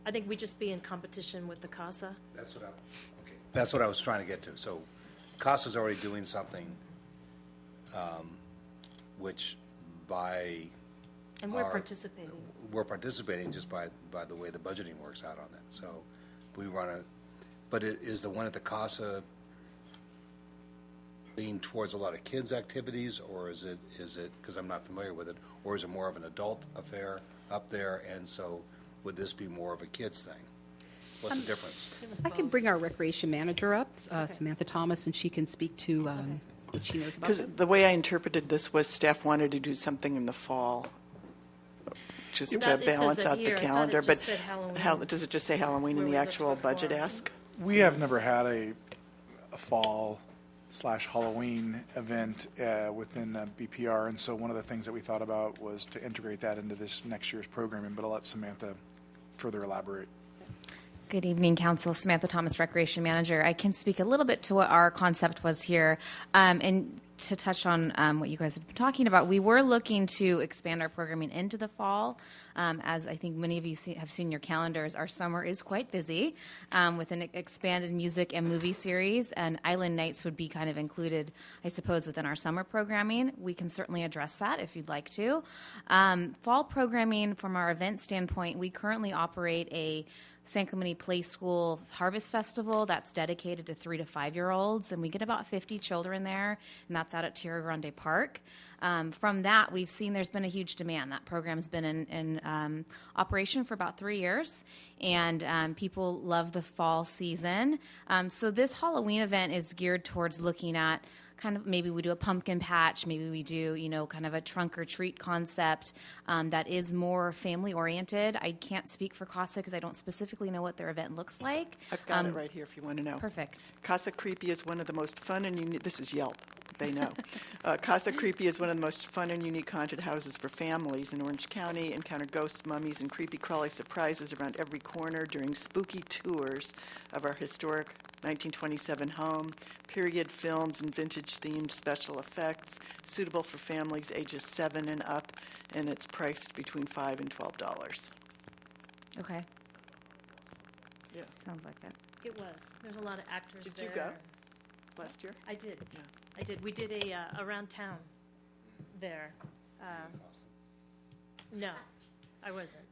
I think we'd just be in competition with the Casa. That's what I was trying to get to. So CASA's already doing something, which by And we're participating. we're participating just by the way the budgeting works out on that. So we want to, but is the one at the CASA lean towards a lot of kids' activities, or is it, because I'm not familiar with it, or is it more of an adult affair up there, and so would this be more of a kids' thing? What's the difference? I can bring our recreation manager up, Samantha Thomas, and she can speak to what she knows about Because it. the way I interpreted this was staff wanted to do something in the fall, just to It says balance that out the here. I thought it calendar. just But said Halloween. does it just say Halloween in Where the we looked actual budget before. ask? We have never had a fall/Halloween event within BPR, and so one of the things that we thought about was to integrate that into this next year's programming, but I'll let Samantha further elaborate. Good evening, Council. Samantha Thomas, Recreation Manager. I can speak a little bit to what our concept was here. And to touch on what you guys had been talking about, we were looking to expand our programming into the fall. As I think many of you have seen your calendars, our summer is quite busy with an expanded music and movie series, and Island Nights would be kind of included, I suppose, within our summer programming. We can certainly address that if you'd like to. Fall programming, from our event standpoint, we currently operate a San Clemente Play School Harvest Festival that's dedicated to 3 to 5-year-olds, and we get about 50 children there, and that's out at Tierra Grande Park. From that, we've seen there's been a huge demand. That program's been in operation for about 3 years, and people love the fall season. So this Halloween event is geared towards looking at kind of, maybe we do a pumpkin patch, maybe we do, kind of a trunk or treat concept that is more family oriented. I can't speak for CASA because I don't specifically know what their event looks like. I've got it right here if you want to know. Perfect. Casa Creepy is one of the most fun and unique, this is Yelp, they know. Casa Creepy is one of the most fun and unique haunted houses for families in Orange County. Encounter ghosts, mummies, and creepy crawly surprises around every corner during spooky tours of our historic 1927 home, period films and vintage-themed special effects, suitable for families ages 7 and up, and it's priced between $5 and $12. Okay. Yeah. Sounds like it. It was. There's a lot of actors Did there. you go last year? I did. Yeah. I did. We did a around town there. No, I wasn't.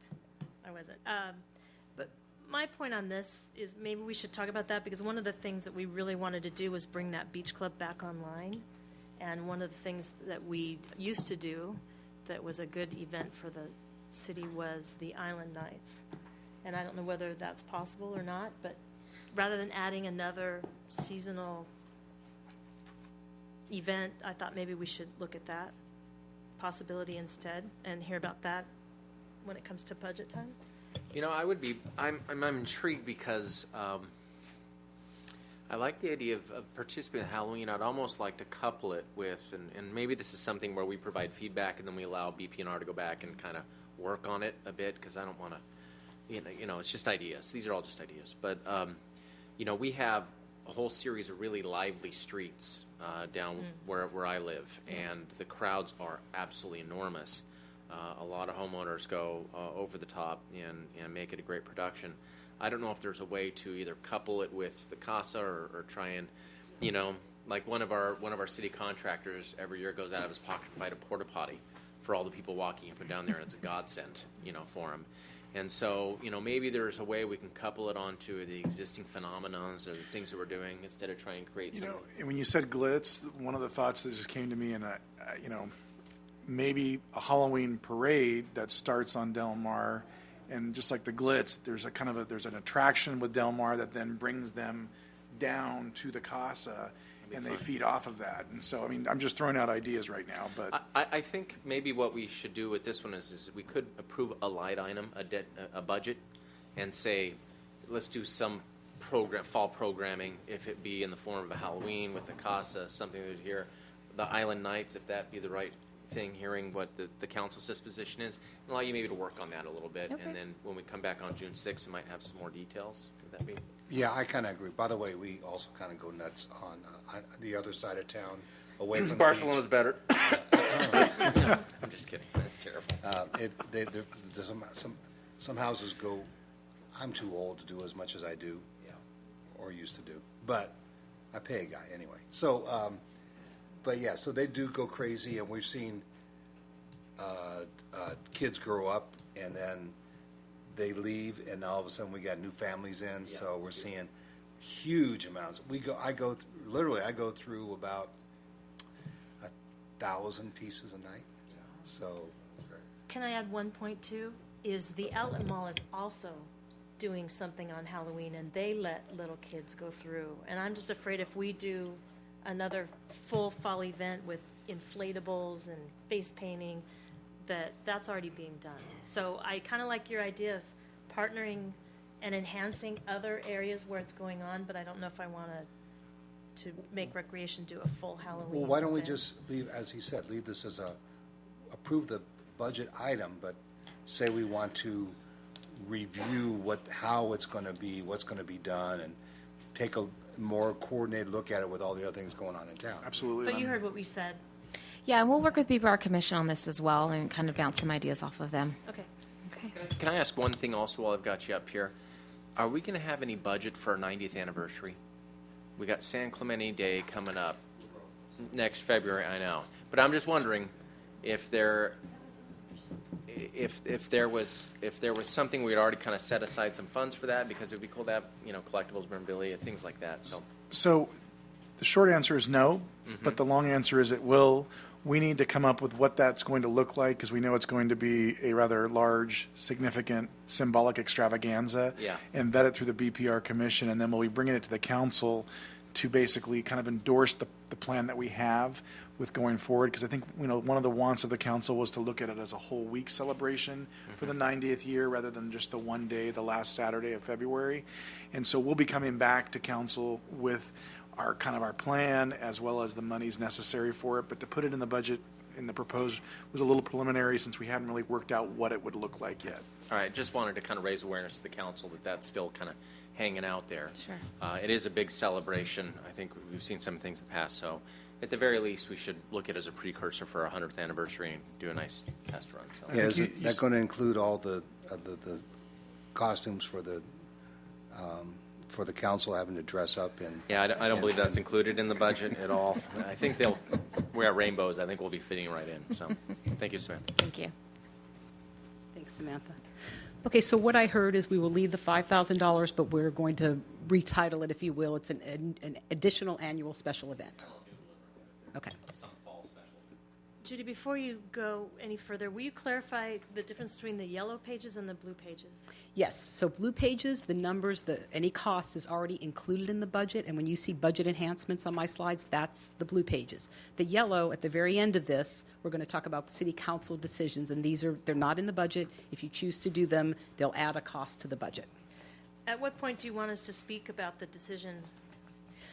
But my point on this is maybe we should talk about that, because one of the things that we really wanted to do was bring that beach club back online. And one of the things that we used to do that was a good event for the city was the Island Nights. And I don't know whether that's possible or not, but rather than adding another seasonal event, I thought maybe we should look at that possibility instead and hear about that when it comes to budget time. You know, I'm intrigued because I like the idea of participating in Halloween. I'd almost like to couple it with, and maybe this is something where we provide feedback and then we allow BP&R to go back and kind of work on it a bit, because I don't want to, you know, it's just ideas. These are all just ideas. But, you know, we have a whole series of really lively streets down where I live, and the crowds are absolutely enormous. A lot of homeowners go over the top and make it a great production. I don't know if there's a way to either couple it with the CASA or try and, you know, like one of our city contractors every year goes out of his pocket to provide a porta potty for all the people walking up and down there, and it's a godsend, you know, for them. And so, you know, maybe there's a way we can couple it onto the existing phenomenons or the things that we're doing instead of trying to create You something. know, when you said glitz, one of the thoughts that just came to me, and you know, maybe a Halloween parade that starts on Del Mar, and just like the glitz, there's there's an attraction with Del Mar that then brings them down to the Casa, and they feed off of that. And so, I mean, I'm just throwing out ideas right now, but I think maybe what we should do with this one is we could approve a line item, a budget, and say, let's do some fall programming, if it be in the form of a Halloween with the Casa, something that here, the Island Nights, if that be the right thing, hearing what the council's disposition is, and allow you maybe to work on that a little bit. Okay. And then when we come back on June 6th, we might have some more details. Could that be? Yeah, I kind of agree. By the way, we also kind of go nuts on the other side of town, away from the Barcelona's beach. better. No, I'm just kidding. That's terrible. Some houses go, I'm too old to do as much as I do, or used to do, but I pay a guy anyway. So, but yeah, so they do go crazy, and we've seen kids grow up, and then they leave, and all of a sudden we got new families in. So we're seeing huge amounts. I go through about 1,000 pieces a night. So Can I add one point too? Is the Outlet Mall is also doing something on Halloween, and they let little kids go through. And I'm just afraid if we do another full fall event with inflatables and face painting, that's already being done. So I kind of like your idea of partnering and enhancing other areas where it's going on, but I don't know if I want to make recreation do a full Halloween. well, why don't we event. just leave, as he said, leave this as approve the budget item, but say we want to review how it's going to be, what's going to be done, and take a more coordinated look at it with all the other things going on in town. absolutely. But you heard what we said. Yeah, and we'll work with BPR Commission on this as well and kind of bounce some ideas off of them. Okay. Okay. Can I ask one thing also while I've got you up here? Are we going to have any budget for our 90th anniversary? We got San Clemente Day coming up next February, I know. But I'm just wondering if there was something we had already kind of set aside some funds for that, because it would be cool to have, you know, collectibles, memorabilia, things like that. So the short answer is no, but the long answer is it will. We need to come up with what that's going to look like, because we know it's going to be a rather large, significant, symbolic extravaganza. Yeah. And vet it through the BPR Commission, and then we'll be bringing it to the council to basically kind of endorse the plan that we have with going forward. Because I think, you know, one of the wants of the council was to look at it as a whole week celebration for the 90th year, rather than just the one day, the last Saturday of February. And so we'll be coming back to council with our plan, as well as the monies necessary for it. But to put it in the budget, in the proposed, was a little preliminary, since we hadn't really worked out what it would look like yet. All right, just wanted to kind of raise awareness to the council that that's still kind of hanging out there. Sure. It is a big celebration. I think we've seen some things in the past, so at the very least, we should look at it as a precursor for our 100th anniversary and do a nice test run. So. Yeah, is that going to include all the costumes for the council having to dress up in? Yeah, I don't believe that's included in the budget at all. I think we're at rainbows. I think we'll be fitting right in. So, thank you, Samantha. Thank you. Thanks, Samantha. Okay, so what I heard is we will leave the $5,000, but we're going to retitle it, if you will. It's an additional annual special event. Okay. Judy, before you go any further, will you clarify the difference between the yellow pages and the blue pages? Yes, so blue pages, the numbers, any cost is already included in the budget, and when you see budget enhancements on my slides, that's the blue pages. The yellow, at the very end of this, we're going to talk about city council decisions, and they're not in the budget. If you choose to do them, they'll add a cost to the budget. At what point do you want us to speak about the decision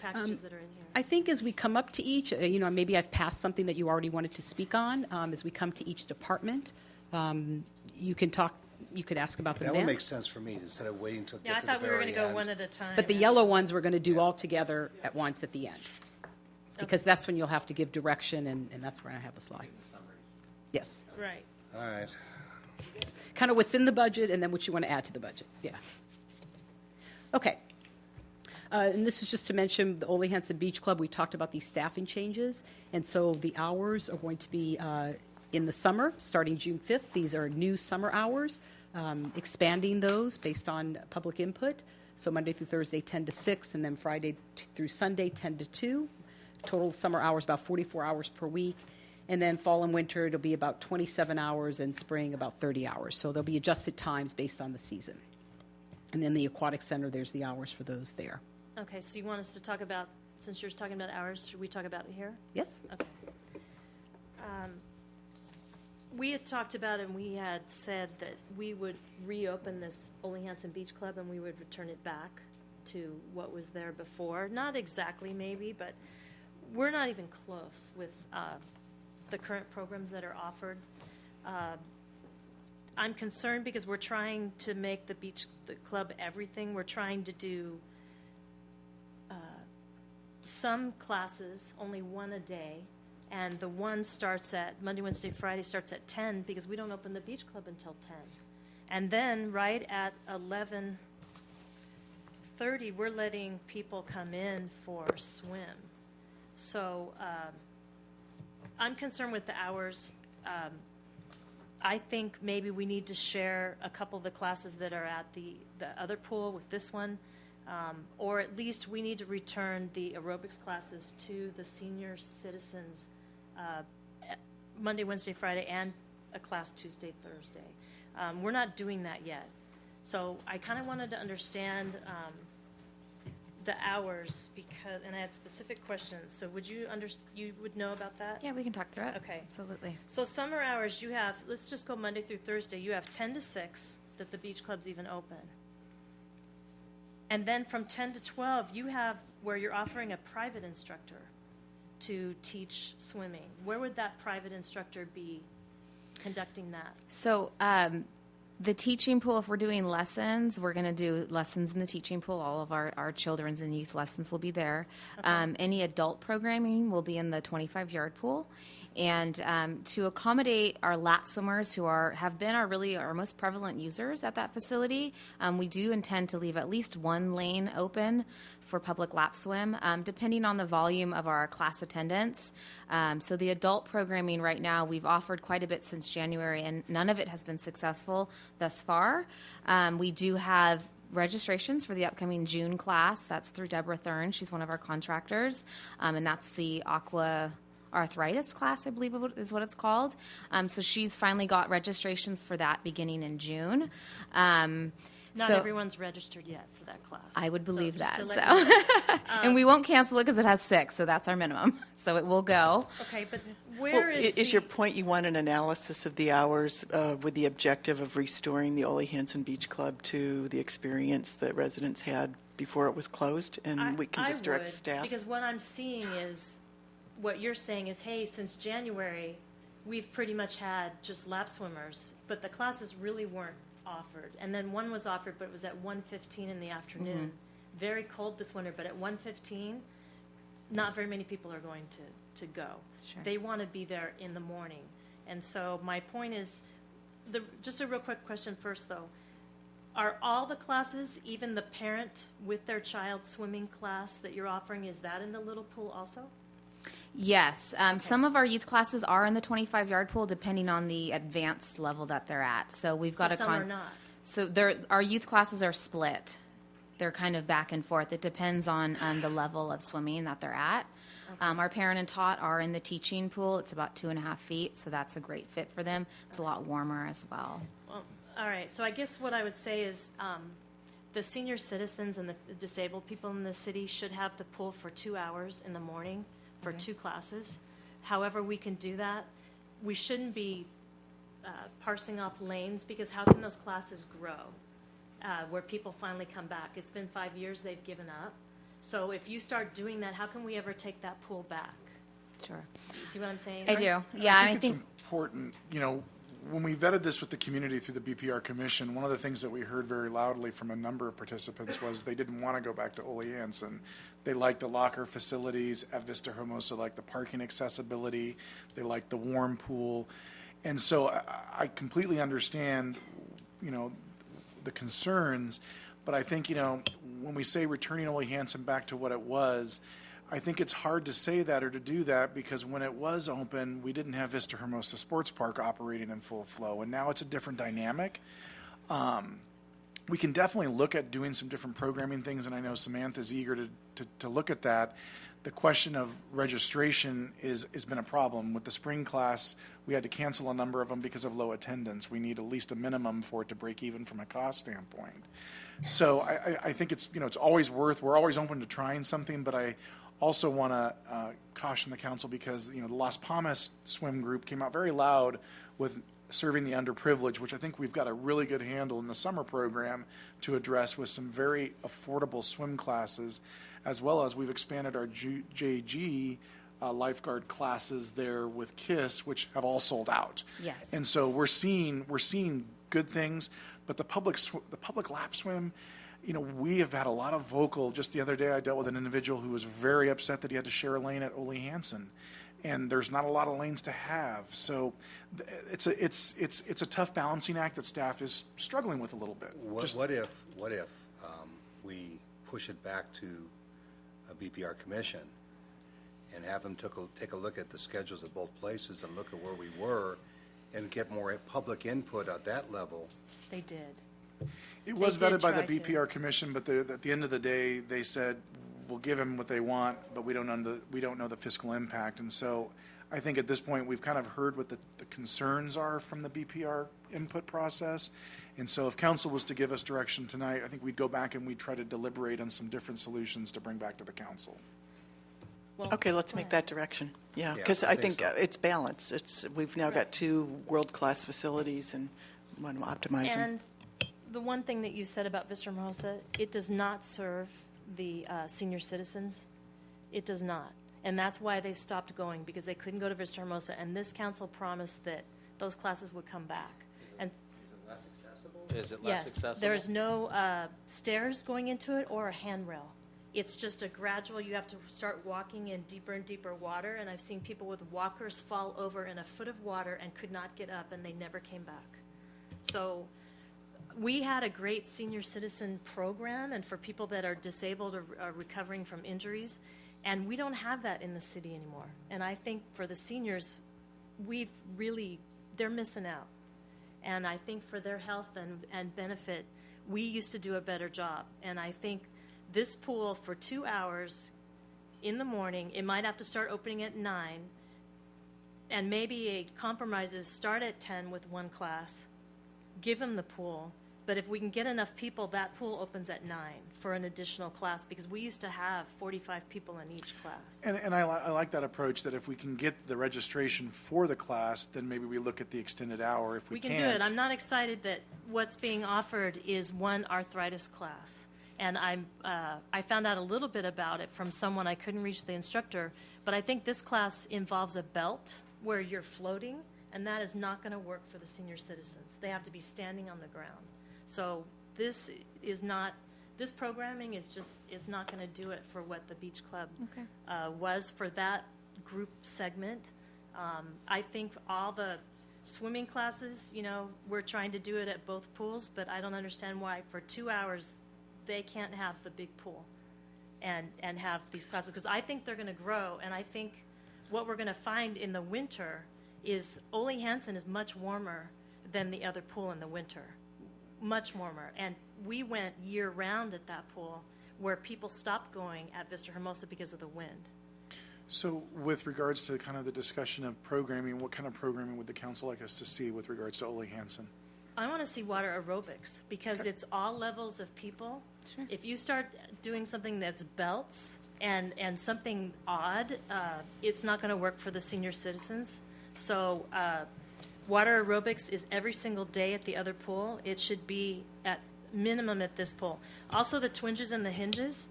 packages that are in here? I think as we come up to each, maybe I've passed something that you already wanted to speak on. As we come to each department, you could ask about them That there. would make sense for me, instead of waiting till Yeah, I get to the thought we were very going to go end. one at a time. But the yellow ones, we're going to do all together at once at the end. Because that's when you'll have to give direction, and that's where I have the slide. Yes. Right. All right. Kind of what's in the budget and then what you want to add to the budget. Yeah. Okay. And this is just to mention the Ole Hansen Beach Club. We talked about these staffing changes. And so the hours are going to be in the summer, starting June 5th. These are new summer hours, expanding those based on public input. So Monday through Thursday, 10 to 6, and then Friday through Sunday, 10 to 2. Total summer hours, about 44 hours per week. And then fall and winter, it'll be about 27 hours, and spring, about 30 hours. So there'll be adjusted times based on the season. And then the aquatic center, there's the hours for those there. Okay, so you want us to talk about, since you're talking about hours, should we talk about it here? Yes? Okay. We had talked about and we had said that we would reopen this Ole Hansen Beach Club and we would return it back to what was there before. Not exactly maybe, but we're not even close with the current programs that are offered. I'm concerned because we're trying to make the club everything. We're trying to do some classes, only one a day, and the one starts at Monday, Wednesday, Friday starts at 10 because we don't open the beach club until 10. And then right at 11:30, we're letting people come in for swim. So I'm concerned with the hours. I think maybe we need to share a couple of the classes that are at the other pool with this one. Or at least we need to return the aerobics classes to the senior citizens Monday, Wednesday, Friday, and a class Tuesday, Thursday. We're not doing that yet. So I kind of wanted to understand the hours and I had specific questions. So you would know about that? Yeah, we can talk through it. Okay. Absolutely. So summer hours, you have, let's just go Monday through Thursday, you have 10 to 6 that the beach club's even open. And then from 10 to 12, you have where you're offering a private instructor to teach swimming. Where would that private instructor be conducting that? So the teaching pool, if we're doing lessons, we're going to do lessons in the teaching pool. All of our children's and youth lessons will be there. Okay. Any adult programming will be in the 25-yard pool. And to accommodate our lap swimmers who have been our most prevalent users at that facility, we do intend to leave at least one lane open for public lap swim, depending on the volume of our class attendance. So the adult programming right now, we've offered quite a bit since January, and none of it has been successful thus far. We do have registrations for the upcoming June class. That's through Deborah Thurn. She's one of our contractors, and that's the aqua arthritis class, I believe is what it's called. So she's finally got registrations for that beginning in June. Not everyone's registered yet for that class. I would believe just that. to So, let you know. and we won't cancel it because it has 6, so that's our minimum. So it will go. Okay, but where Is your point you want an analysis of the hours with the objective of restoring the Ole Hansen Beach Club to the experience that residents had before it was closed? And we can just direct staff? Because what I'm seeing is, what you're saying is, hey, since January, we've pretty much had just lap swimmers, but the classes really weren't offered. And then one was offered, but it was at 1:15 in the afternoon. Very cold this winter, but at 1:15, not very many people are going to go. Sure. They want to be there in the morning. And so my point is, just a real quick question first, though. Are all the classes, even the parent with their child swimming class that you're offering, is that in the little pool also? Yes. Some of our youth classes are in the 25-yard pool, depending on the advanced level that they're at. So we've got So some are not. So our youth classes are split. they're kind of back and forth. It depends on the level of swimming that they're at. Our parent and taught are in the teaching pool. It's about 2.5 feet, so that's a great fit for them. It's a lot warmer as well. Well, all right, so I guess what I would say is the senior citizens and the disabled people in the city should have the pool for 2 hours in the morning for 2 classes. However we can do that, we shouldn't be parsing off lanes, because how can those classes grow where people finally come back? It's been 5 years they've given up. So if you start doing that, how can we ever take that pool back? Sure. You see what I'm saying? I do. Yeah, I and think it's important, when we vetted this with the community through the BPR Commission, one of the things that we heard very loudly from a number of participants was they didn't want to go back to Ole Hansen. They liked the locker facilities at Vista Hermosa, liked the parking accessibility, they liked the warm pool. And so I completely understand, the concerns, but I think, when we say returning Ole Hansen back to what it was, I think it's hard to say that or to do that, because when it was open, we didn't have Vista Hermosa Sports Park operating in full flow, and now it's a different dynamic. We can definitely look at doing some different programming things, and I know Samantha's eager to look at that. The question of registration has been a problem. With the spring class, we had to cancel a number of them because of low attendance. We need at least a minimum for it to break even from a cost standpoint. So I think it's always we're always open to trying something, but I also want to caution the council, because the Las Palmas swim group came out very loud with serving the underprivileged, which I think we've got a really good handle in the summer program to address with some very affordable swim classes, as well as we've expanded our JG lifeguard classes there with KISS, which have all sold out. Yes. And so we're seeing good things, but the public lap swim, we have had a lot of vocal. Just the other day, I dealt with an individual who was very upset that he had to share a lane at Ole Hansen, and there's not a lot of lanes to have. So it's a tough balancing act that staff is struggling with a little bit. What if we push it back to a BPR commission and have them take a look at the schedules at both places and look at where we were and get more public input at that level? They did. It was They did vetted by the try to. BPR Commission, but at the end of the day, they said, we'll give them what they want, but we don't know the fiscal impact. And so I think at this point, we've kind of heard what the concerns are from the BPR input process. And so if council was to give us direction tonight, I think we'd go back and we'd try to deliberate on some different solutions to bring back to the council. Well, Okay, let's go make ahead. that direction. Yeah, Yeah, because I I think think so. it's balanced. We've now got 2 world-class facilities and want to optimize them. And the one thing that you said about Vista Hermosa, it does not serve the senior citizens. It does not. And that's why they stopped going, because they couldn't go to Vista Hermosa. And this council promised that those classes would come back. And Is it less accessible? Is it less yes, accessible? there's no stairs going into it or a handrail. It's just a gradual, you have to start walking in deeper and deeper water. And I've seen people with walkers fall over in a foot of water and could not get up, and they never came back. So we had a great senior citizen program, and for people that are disabled or are recovering from injuries, and we don't have that in the city anymore. And I think for the seniors, they're missing out. And I think for their health and benefit, we used to do a better job. And I think this pool for 2 hours in the morning, it might have to start opening at 9, and maybe a compromise is start at 10 with 1 class, give them the pool. But if we can get enough people, that pool opens at 9 for an additional class, because we used to have 45 people in each class. And I like that approach, that if we can get the registration for the class, then maybe we look at the extended hour. If we can can't, do it. I'm not excited that what's being offered is 1 arthritis class. And I found out a little bit about it from someone. I couldn't reach the instructor, but I think this class involves a belt where you're floating, and that is not going to work for the senior citizens. They have to be standing on the ground. So this programming is not going to do it for what the Beach Club was for that group segment. I think all the swimming classes, we're trying to do it at both pools, but I don't understand why for 2 hours they can't have the big pool and have these classes, because I think they're going to grow. And I think what we're going to find in the winter is Ole Hansen is much warmer than the other pool in the winter. much warmer. And we went year-round at that pool, where people stopped going at Vista Hermosa because of the wind. So with regards to kind of the discussion of programming, what kind of programming would the council like us to see with regards to Ole Hansen? I want to see water aerobics, because it's all levels of people. Sure. If you start doing something that's belts and something odd, it's not going to work for the senior citizens. So water aerobics is every single day at the other pool. It should be at minimum at this pool. Also, the twinges and the hinges,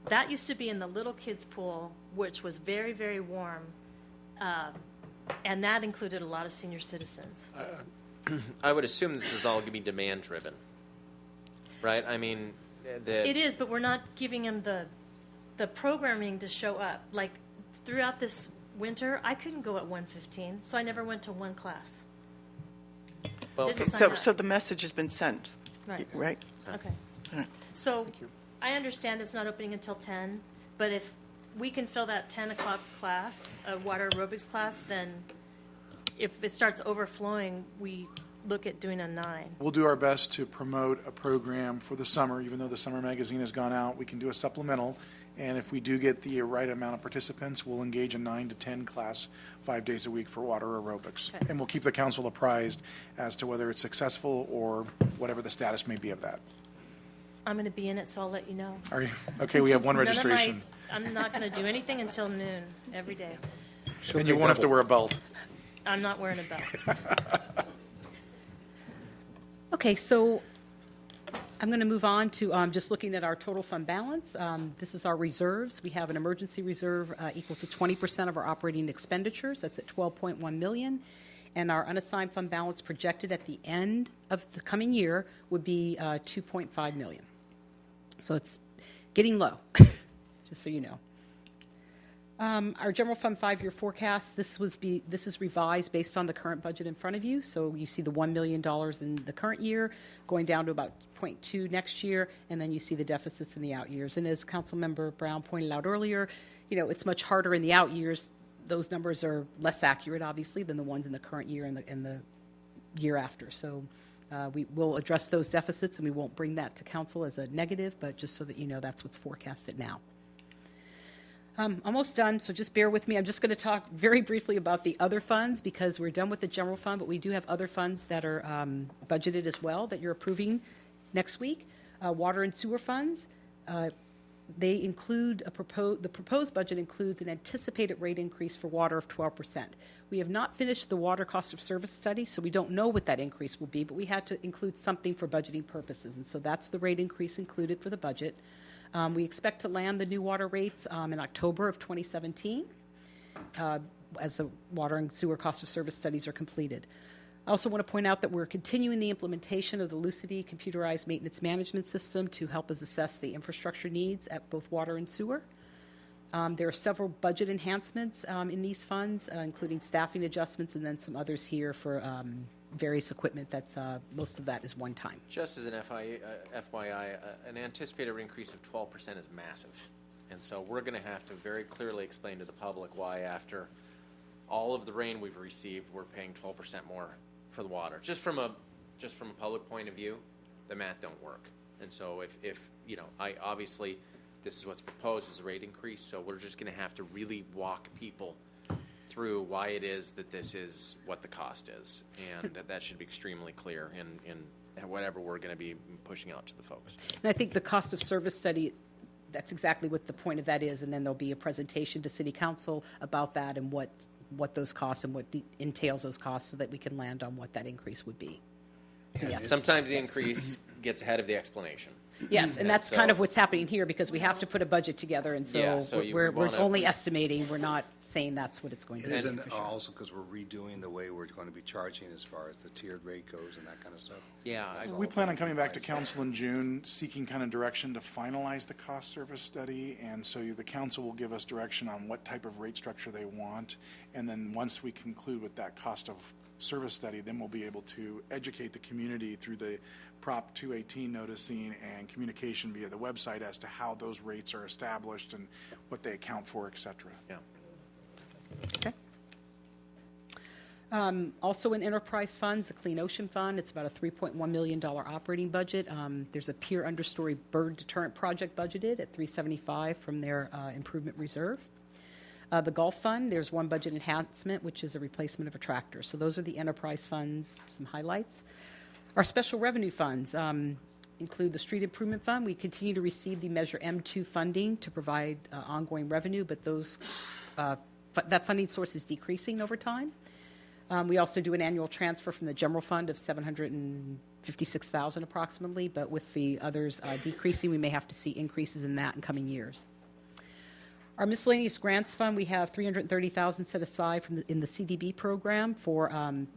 that used to be in the little kids' pool, which was very, very warm, and that included a lot of senior citizens. I would assume this is all going to be demand driven, right? I mean, It is, but we're not giving them the programming to show up. Like, throughout this winter, I couldn't go at 1:15, so I never went to one class. well, Didn't sign up. So the message has been sent, Right. right? Okay. So I understand it's not opening until 10, but if we can fill that 10 o'clock class, a water aerobics class, then if it starts overflowing, we look at doing a 9. We'll do our best to promote a program for the summer. Even though the summer magazine has gone out, we can do a supplemental. And if we do get the right amount of participants, we'll engage a 9 to 10 class 5 days a week for water aerobics. Okay. And we'll keep the council apprised as to whether it's successful or whatever the status may be of that. I'm going to be in it, so I'll let you know. Are you? Okay, we have one None of my- registration. I'm not going to do anything until noon every day. And you won't have to wear a belt. I'm not wearing a belt. Okay, so I'm going to move on to just looking at our total fund balance. This is our reserves. We have an emergency reserve equal to 20% of our operating expenditures. That's at $12.1 million. And our unassigned fund balance projected at the end of the coming year would be $2.5 million. So it's getting low, just so you know. Our general fund 5-year forecast, this is revised based on the current budget in front of you. So you see the $1 million in the current year going down to about 0.2 next year, and then you see the deficits in the out years. And as Councilmember Brown pointed out earlier, it's much harder in the out years. Those numbers are less accurate, obviously, than the ones in the current year and the year after. So we will address those deficits, and we won't bring that to council as a negative, but just so that you know that's what's forecasted now. Almost done, so just bear with me. I'm just going to talk very briefly about the other funds because we're done with the general fund, but we do have other funds that are budgeted as well that you're approving next week. Water and sewer funds, they include the proposed budget includes an anticipated rate increase for water of 12%. We have not finished the water cost of service study, so we don't know what that increase will be, but we had to include something for budgeting purposes, and so that's the rate increase included for the budget. We expect to land the new water rates in October of 2017 as the water and sewer cost of service studies are completed. I also want to point out that we're continuing the implementation of the Lucidity computerized maintenance management system to help us assess the infrastructure needs at both water and sewer. There are several budget enhancements in these funds, including staffing adjustments and then some others here for various equipment. That's most of that is one time. just as an FYI, an anticipated increase of 12% is massive. And so we're going to have to very clearly explain to the public why after all of the rain we've received, we're paying 12% more for the water. Just from a public point of view, the math don't work. And so if obviously this is what's proposed as a rate increase, so we're just going to have to really walk people through why it is that this is what the cost is, and that should be extremely clear in whatever we're going to be pushing out to the folks. And I think the cost of service study, that's exactly what the point of that is, and then there'll be a presentation to City Council about that and what those costs and what entails those costs so that we can land on what that increase would be. So, yes. Sometimes the increase gets ahead of the explanation. Yes, and that's so- kind of what's happening here because we have to put a budget together, and so, Yeah, so we're wanna- only estimating. We're not saying that's what it's going to It be. isn't for sure. also because we're redoing the way we're going to be charging as far as the tiered rate goes and that kind of stuff? Yeah, That's We all plan on being coming back to revised. council in June, seeking kind of direction to finalize the cost service study. And so the council will give us direction on what type of rate structure they want. And then once we conclude with that cost of service study, then we'll be able to educate the community through the Prop 218 noticing and communication via the website as to how those rates are established and what they account for, et cetera. yeah. Okay. Also in enterprise funds, the Clean Ocean Fund, it's about a $3.1 million operating budget. There's a pier understory bird deterrent project budgeted at $375 from their improvement reserve. The Golf Fund, there's one budget enhancement, which is a replacement of a tractor. So those are the enterprise funds, some highlights. Our special revenue funds include the Street Improvement Fund. We continue to receive the Measure M2 funding to provide ongoing revenue, but that funding source is decreasing over time. We also do an annual transfer from the general fund of $756,000 approximately, but with the others decreasing, we may have to see increases in that in coming years. Our miscellaneous grants fund, we have $330,000 set aside in the CDB program for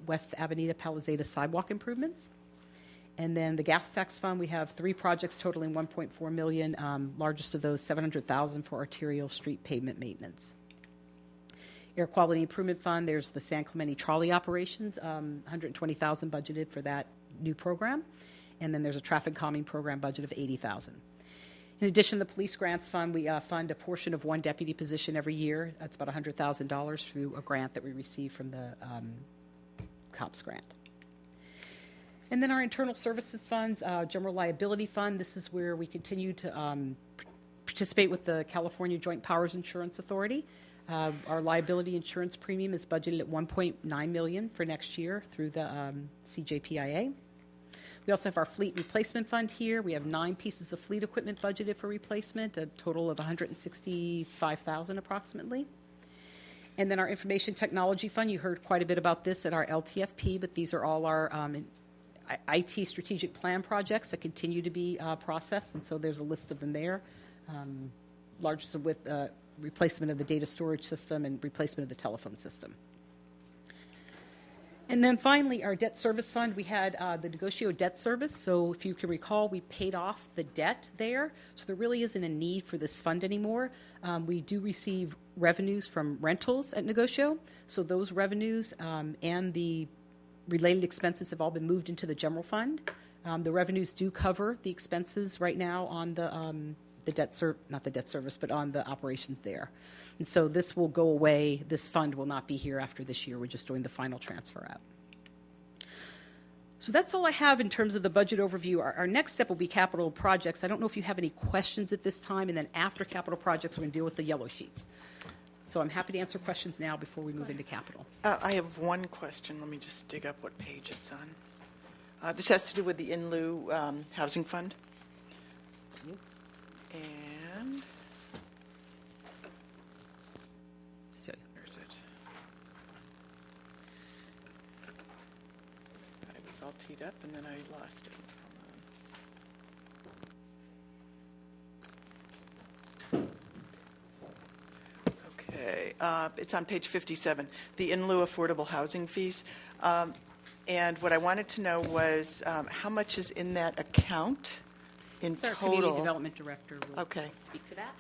West Avenida Palisada sidewalk improvements. And then the gas tax fund, we have 3 projects totaling $1.4 million, largest of those $700,000 for arterial street pavement maintenance. Air Quality Improvement Fund, there's the San Clemente trolley operations, $120,000 budgeted for that new program. And then there's a traffic calming program budget of $80,000. In addition, the Police Grants Fund, we fund a portion of one deputy position every year. That's about $100,000 through a grant that we receive from the COPS grant. And then our internal services funds, General Liability Fund, this is where we continue to participate with the California Joint Powers Insurance Authority. Our liability insurance premium is budgeted at $1.9 million for next year through the CJPIA. We also have our fleet replacement fund here. We have 9 pieces of fleet equipment budgeted for replacement, a total of $165,000 approximately. And then our information technology fund, you heard quite a bit about this at our LTFP, but these are all our IT strategic plan projects that continue to be processed, and so there's a list of them there, largest with replacement of the data storage system and replacement of the telephone system. And then finally, our debt service fund, we had the Negocio debt service. So if you can recall, we paid off the debt there. So there really isn't a need for this fund anymore. We do receive revenues from rentals at Negocio. So those revenues and the related expenses have all been moved into the general fund. The revenues do cover the expenses right now on the not the debt service, but on the operations there. And so this will go away. This fund will not be here after this year. We're just doing the final transfer out. So that's all I have in terms of the budget overview. Our next step will be capital projects. I don't know if you have any questions at this time, and then after capital projects, we're going to deal with the yellow sheets. So I'm happy to answer questions now before we move into capital. I have one question. Let me just dig up what page it's on. This has to do with the in lieu housing fund. And So, where's it? I was all teed up and then I lost it. Okay, it's on page 57, the in lieu affordable housing fees. And what I wanted to know was how much is in that account in so our total? Community Development Director will Okay. speak to that.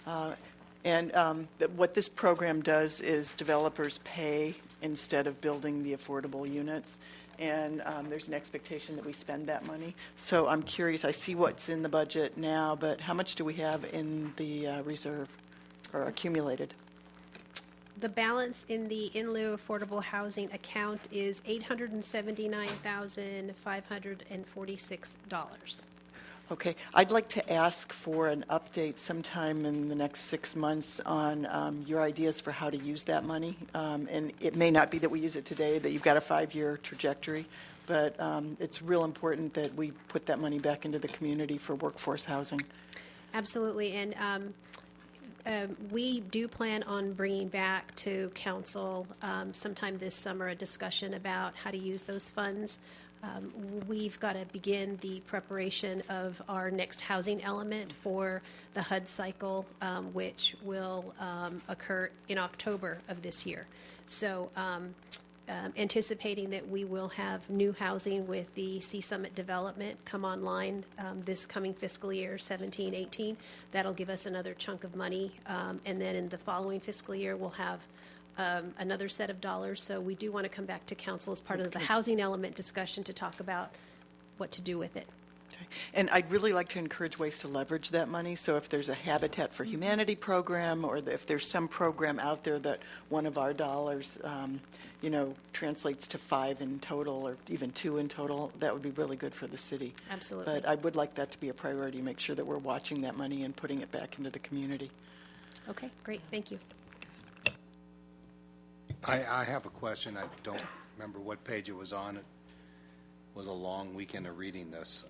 What this program does is developers pay instead of building the affordable units, and there's an expectation that we spend that money. So I'm curious, I see what's in the budget now, but how much do we have in the reserve or accumulated? The balance in the in lieu affordable housing account is $879,546. Okay, I'd like to ask for an update sometime in the next 6 months on your ideas for how to use that money. And it may not be that we use it today, that you've got a 5-year trajectory, but it's real important that we put that money back into the community for workforce housing. Absolutely, and we do plan on bringing back to council sometime this summer a discussion about how to use those funds. We've got to begin the preparation of our next housing element for the HUD cycle, which will occur in October of this year. So anticipating that we will have new housing with the Sea Summit development come online this coming fiscal year, 17-18. That'll give us another chunk of money. And then in the following fiscal year, we'll have another set of dollars. So we do want to come back to council as part of the housing element discussion to talk about what to do with it. Okay. And I'd really like to encourage ways to leverage that money. So if there's a Habitat for Humanity program, or if there's some program out there that one of our dollars, translates to 5 in total, or even 2 in total, that would be really good for the city. Absolutely. But I would like that to be a priority, make sure that we're watching that money and putting it back into the community. Okay, great, thank you. I have a question. I don't remember what page it was on. It was a long weekend of reading this.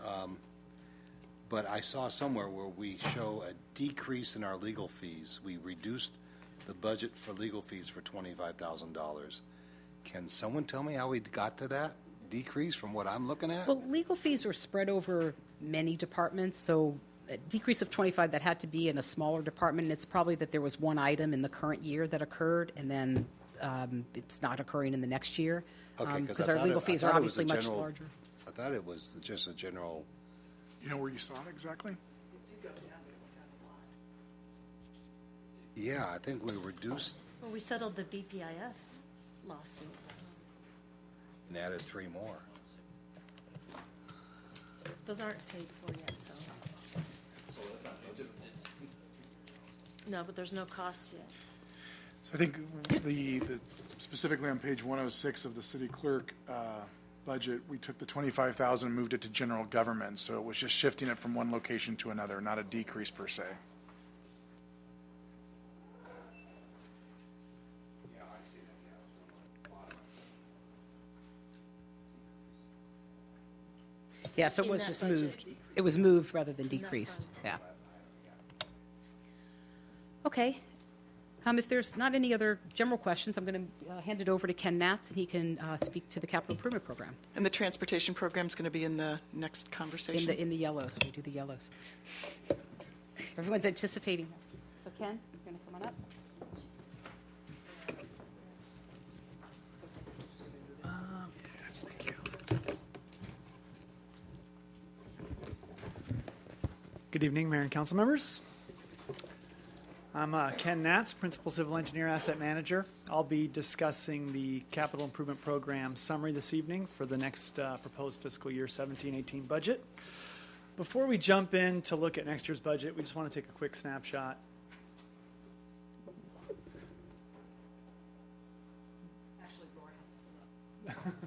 But I saw somewhere where we show a decrease in our legal fees. We reduced the budget for legal fees for $25,000. Can someone tell me how we got to that decrease from what I'm looking at? Well, legal fees are spread over many departments, so a decrease of 25, that had to be in a smaller department, and it's probably that there was one item in the current year that occurred, and then it's not occurring in the next year. Okay, because our legal fees are obviously much larger. I thought it was just a general. You know where you saw it exactly? Yeah, I think we reduced Well, we settled the BPIF lawsuit. and added 3 more. Those aren't paid for yet, so. No, but there's no costs yet. So I think the specifically on page 106 of the city clerk budget, we took the 25,000 and moved it to general government. So it was just shifting it from one location to another, not a decrease per se. Yeah, I see that, Yeah, so it In was that just budget. moved. It was moved rather than decreased, yeah. Okay. If there's not any other general questions, I'm going to hand it over to Ken Natz, and he can speak to the capital improvement program. And the transportation program's going to be in the next conversation? In the yellows, we do the yellows. Everyone's anticipating. So Ken, you're going to come on up. Good evening, Mayor and Council members. I'm Ken Natz, Principal Civil Engineer, Asset Manager. I'll be discussing the Capital Improvement Program summary this evening for the next proposed fiscal year 17-18 budget. Before we jump in to look at next year's budget, we just want to take a quick snapshot. Actually, Laura has to pull up.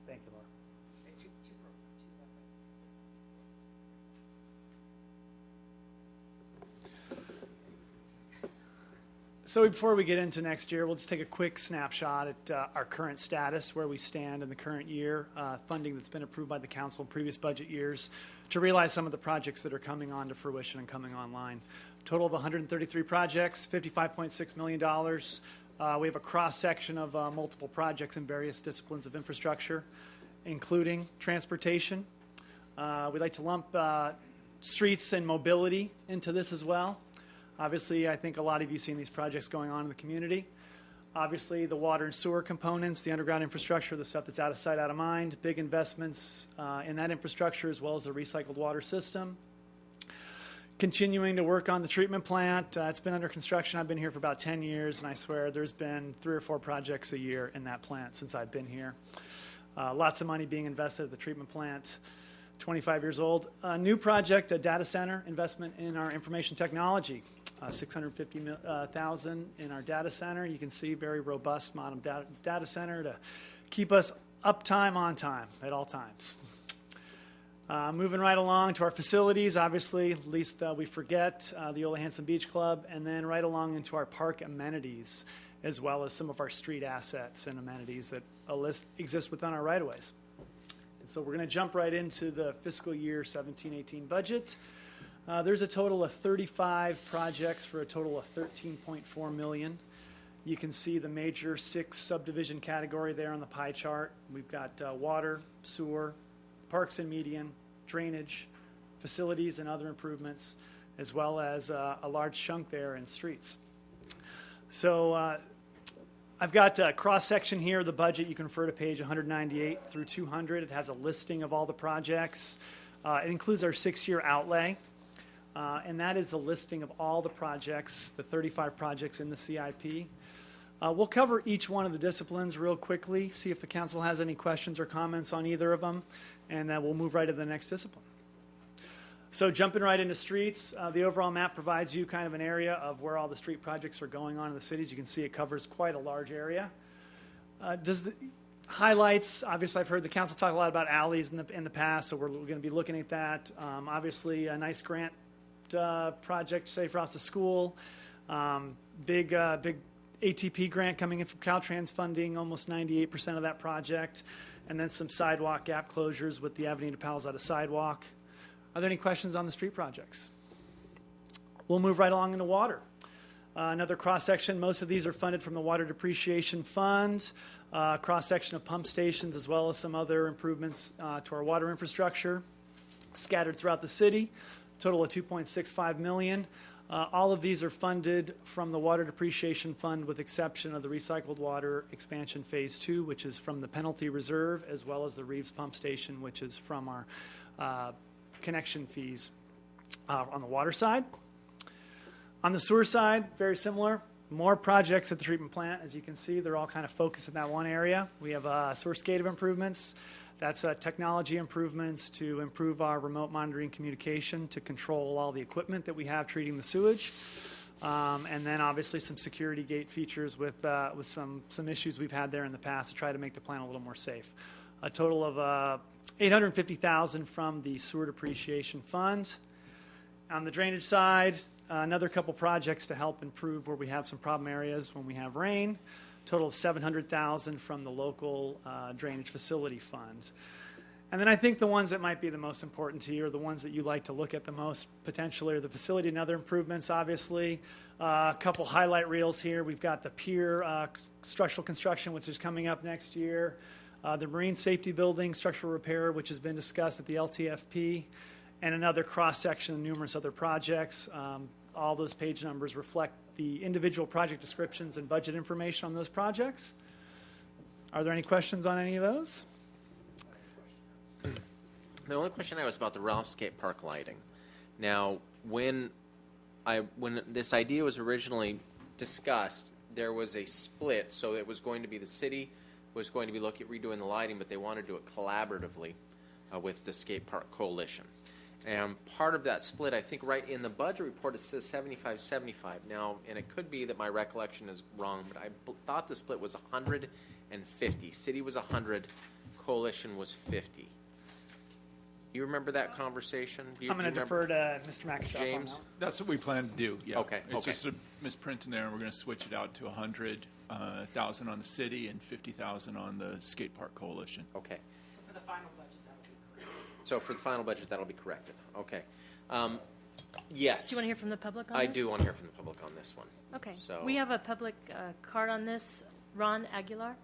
Thank you, Laura. So before we get into next year, we'll just take a quick snapshot at our current status, where we stand in the current year, funding that's been approved by the council in previous budget years to realize some of the projects that are coming on to fruition and coming online. Total of 133 projects, $55.6 million. We have a cross-section of multiple projects in various disciplines of infrastructure, including transportation. We'd like to lump streets and mobility into this as well. Obviously, I think a lot of you have seen these projects going on in the community. Obviously, the water and sewer components, the underground infrastructure, the stuff that's out of sight, out of mind, big investments in that infrastructure, as well as the recycled water system. Continuing to work on the treatment plant. It's been under construction. I've been here for about 10 years, and I swear there's been 3 or 4 projects a year in that plant since I've been here. Lots of money being invested at the treatment plant. 25 years old. A new project, a data center investment in our information technology. $650,000 in our data center. You can see very robust modern data center to keep us uptime on time at all times. Moving right along to our facilities, obviously, least we forget the Ola Hanson Beach Club, and then right along into our park amenities, as well as some of our street assets and amenities that exist within our right-of-ways. So we're going to jump right into the fiscal year 17-18 budget. There's a total of 35 projects for a total of $13.4 million. You can see the major 6 subdivision category there on the pie chart. We've got water, sewer, parks and median, drainage, facilities and other improvements, as well as a large chunk there in streets. So I've got a cross-section here of the budget. You can refer to page 198 through 200. It has a listing of all the projects. It includes our 6-year outlay, and that is the listing of all the projects, the 35 projects in the CIP. We'll cover each one of the disciplines real quickly, see if the council has any questions or comments on either of them, and we'll move right to the next discipline. So jumping right into streets, the overall map provides you kind of an area of where all the street projects are going on in the cities. You can see it covers quite a large area. Highlights, obviously I've heard the council talk a lot about alleys in the past, so we're going to be looking at that. Obviously a nice grant project, say across the school. Big ATP grant coming in from Caltrans funding, almost 98% of that project. And then some sidewalk gap closures with the Avenida Palzada sidewalk. Are there any questions on the street projects? We'll move right along into water. Another cross-section, most of these are funded from the Water Depreciation Fund, cross-section of pump stations, as well as some other improvements to our water infrastructure scattered throughout the city, total of $2.65 million. All of these are funded from the Water Depreciation Fund, with exception of the Recycled Water Expansion Phase 2, which is from the Penalty Reserve, as well as the Reeves Pump Station, which is from our connection fees on the water side. On the sewer side, very similar. More projects at the treatment plant. As you can see, they're all kind of focused in that one area. We have source-gate improvements. That's technology improvements to improve our remote monitoring communication to control all the equipment that we have treating the sewage. And then obviously some security gate features with some issues we've had there in the past to try to make the plant a little more safe. A total of $850,000 from the Sewer Depreciation Fund. On the drainage side, another couple projects to help improve where we have some problem areas when we have rain. Total of $700,000 from the local drainage facility fund. And then I think the ones that might be the most important to you, or the ones that you like to look at the most potentially, are the facility and other improvements, obviously. A couple highlight reels here. We've got the pier structural construction, which is coming up next year. The marine safety building structural repair, which has been discussed at the LTFP. And another cross-section of numerous other projects. All those page numbers reflect the individual project descriptions and budget information on those projects. Are there any questions on any of those? The only question I was about the Ralph Skate Park lighting. Now, when this idea was originally discussed, there was a split. So it was going to be the city was going to be looking at redoing the lighting, but they wanted to do it collaboratively with the Skate Park Coalition. And part of that split, I think right in the budget report, it says 75-75. Now, and it could be that my recollection is wrong, but I thought the split was 150. City was 100, coalition was 50. You remember that conversation? I'm going to defer to Mr. McIntosh. James? On That's what we plan to do, yeah. Okay, It's okay. just a misprint in there, and we're going to switch it out to 100,000 on the city and 50,000 on the Skate Park Coalition. Okay. For the final budget, that'll be correct. So for the final budget, that'll be corrected. Okay. Yes. Do you want to hear from the public on this? I do want to hear from the public on this one. Okay. So- We have a public card on this. Ron Aguilar?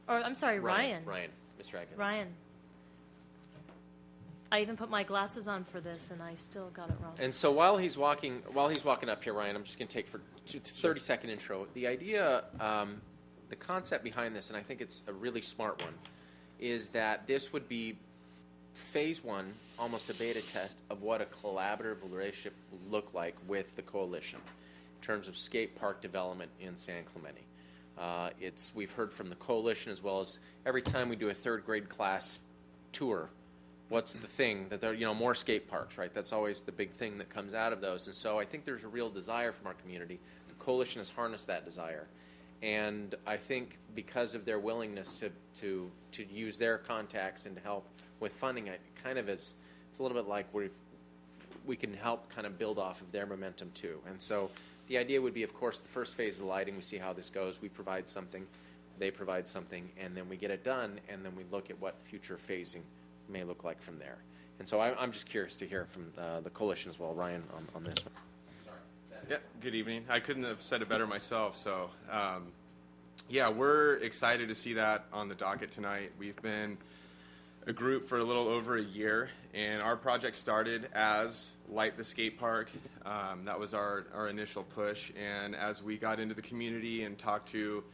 Or, I'm sorry, Ryan. Ryan. Mr. Aguilar. Ryan. I even put my glasses on for this, and I still got it wrong. And so while he's walking up here, Ryan, I'm just going to take for 30-second intro. The idea, the concept behind this, and I think it's a really smart one, is that this would be phase one, almost a beta test of what a collaborative relationship would look like with the coalition in terms of skate park development in San Clemente. We've heard from the coalition, as well as every time we do a third grade class tour, what's the thing that there, more skate parks, right? That's always the big thing that comes out of those. And so I think there's a real desire from our community. The coalition has harnessed that desire. And I think because of their willingness to use their contacts and to help with funding, it kind of is, it's a little bit like we can help kind of build off of their momentum too. And so the idea would be, of course, the first phase of the lighting, we see how this goes. We provide something, they provide something, and then we get it done, and then we look at what future phasing may look like from there. And so I'm just curious to hear from the coalition as well, Ryan, on this one. Yeah, good evening. I couldn't have said it better myself. So, yeah, we're excited to see that on the docket tonight. We've been a group for a little over a year, and our project started as Light the Skate Park. That was our initial push. And as we got into the community and talked to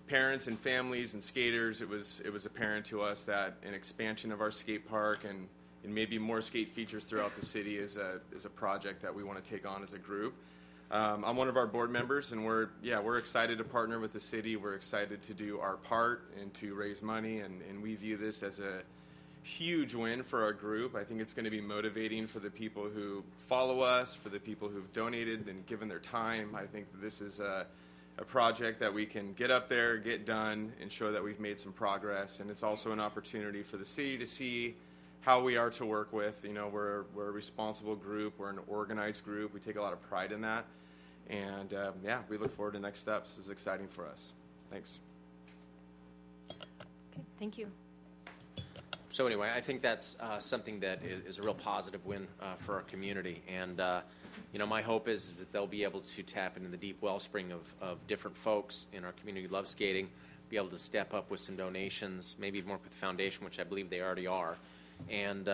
parents and families and skaters, it was apparent to us that an expansion of our skate park and maybe more skate features throughout the city is a project that we want to take on as a group. I'm one of our board members, and we're excited to partner with the city. We're excited to do our part and to raise money, and we view this as a huge win for our group. I think it's going to be motivating for the people who follow us, for the people who've donated and given their time. I think that this is a project that we can get up there, get done, and show that we've made some progress. And it's also an opportunity for the city to see how we are to work with. You know, we're a responsible group. We're an organized group. We take a lot of pride in that. And yeah, we look forward to next steps. It's exciting for us. Thanks. Okay, thank you. So anyway, I think that's something that is a real positive win for our community. And, you know, my hope is that they'll be able to tap into the deep wellspring of different folks in our community who love skating, be able to step up with some donations, maybe even work with the foundation, which I believe they already are, and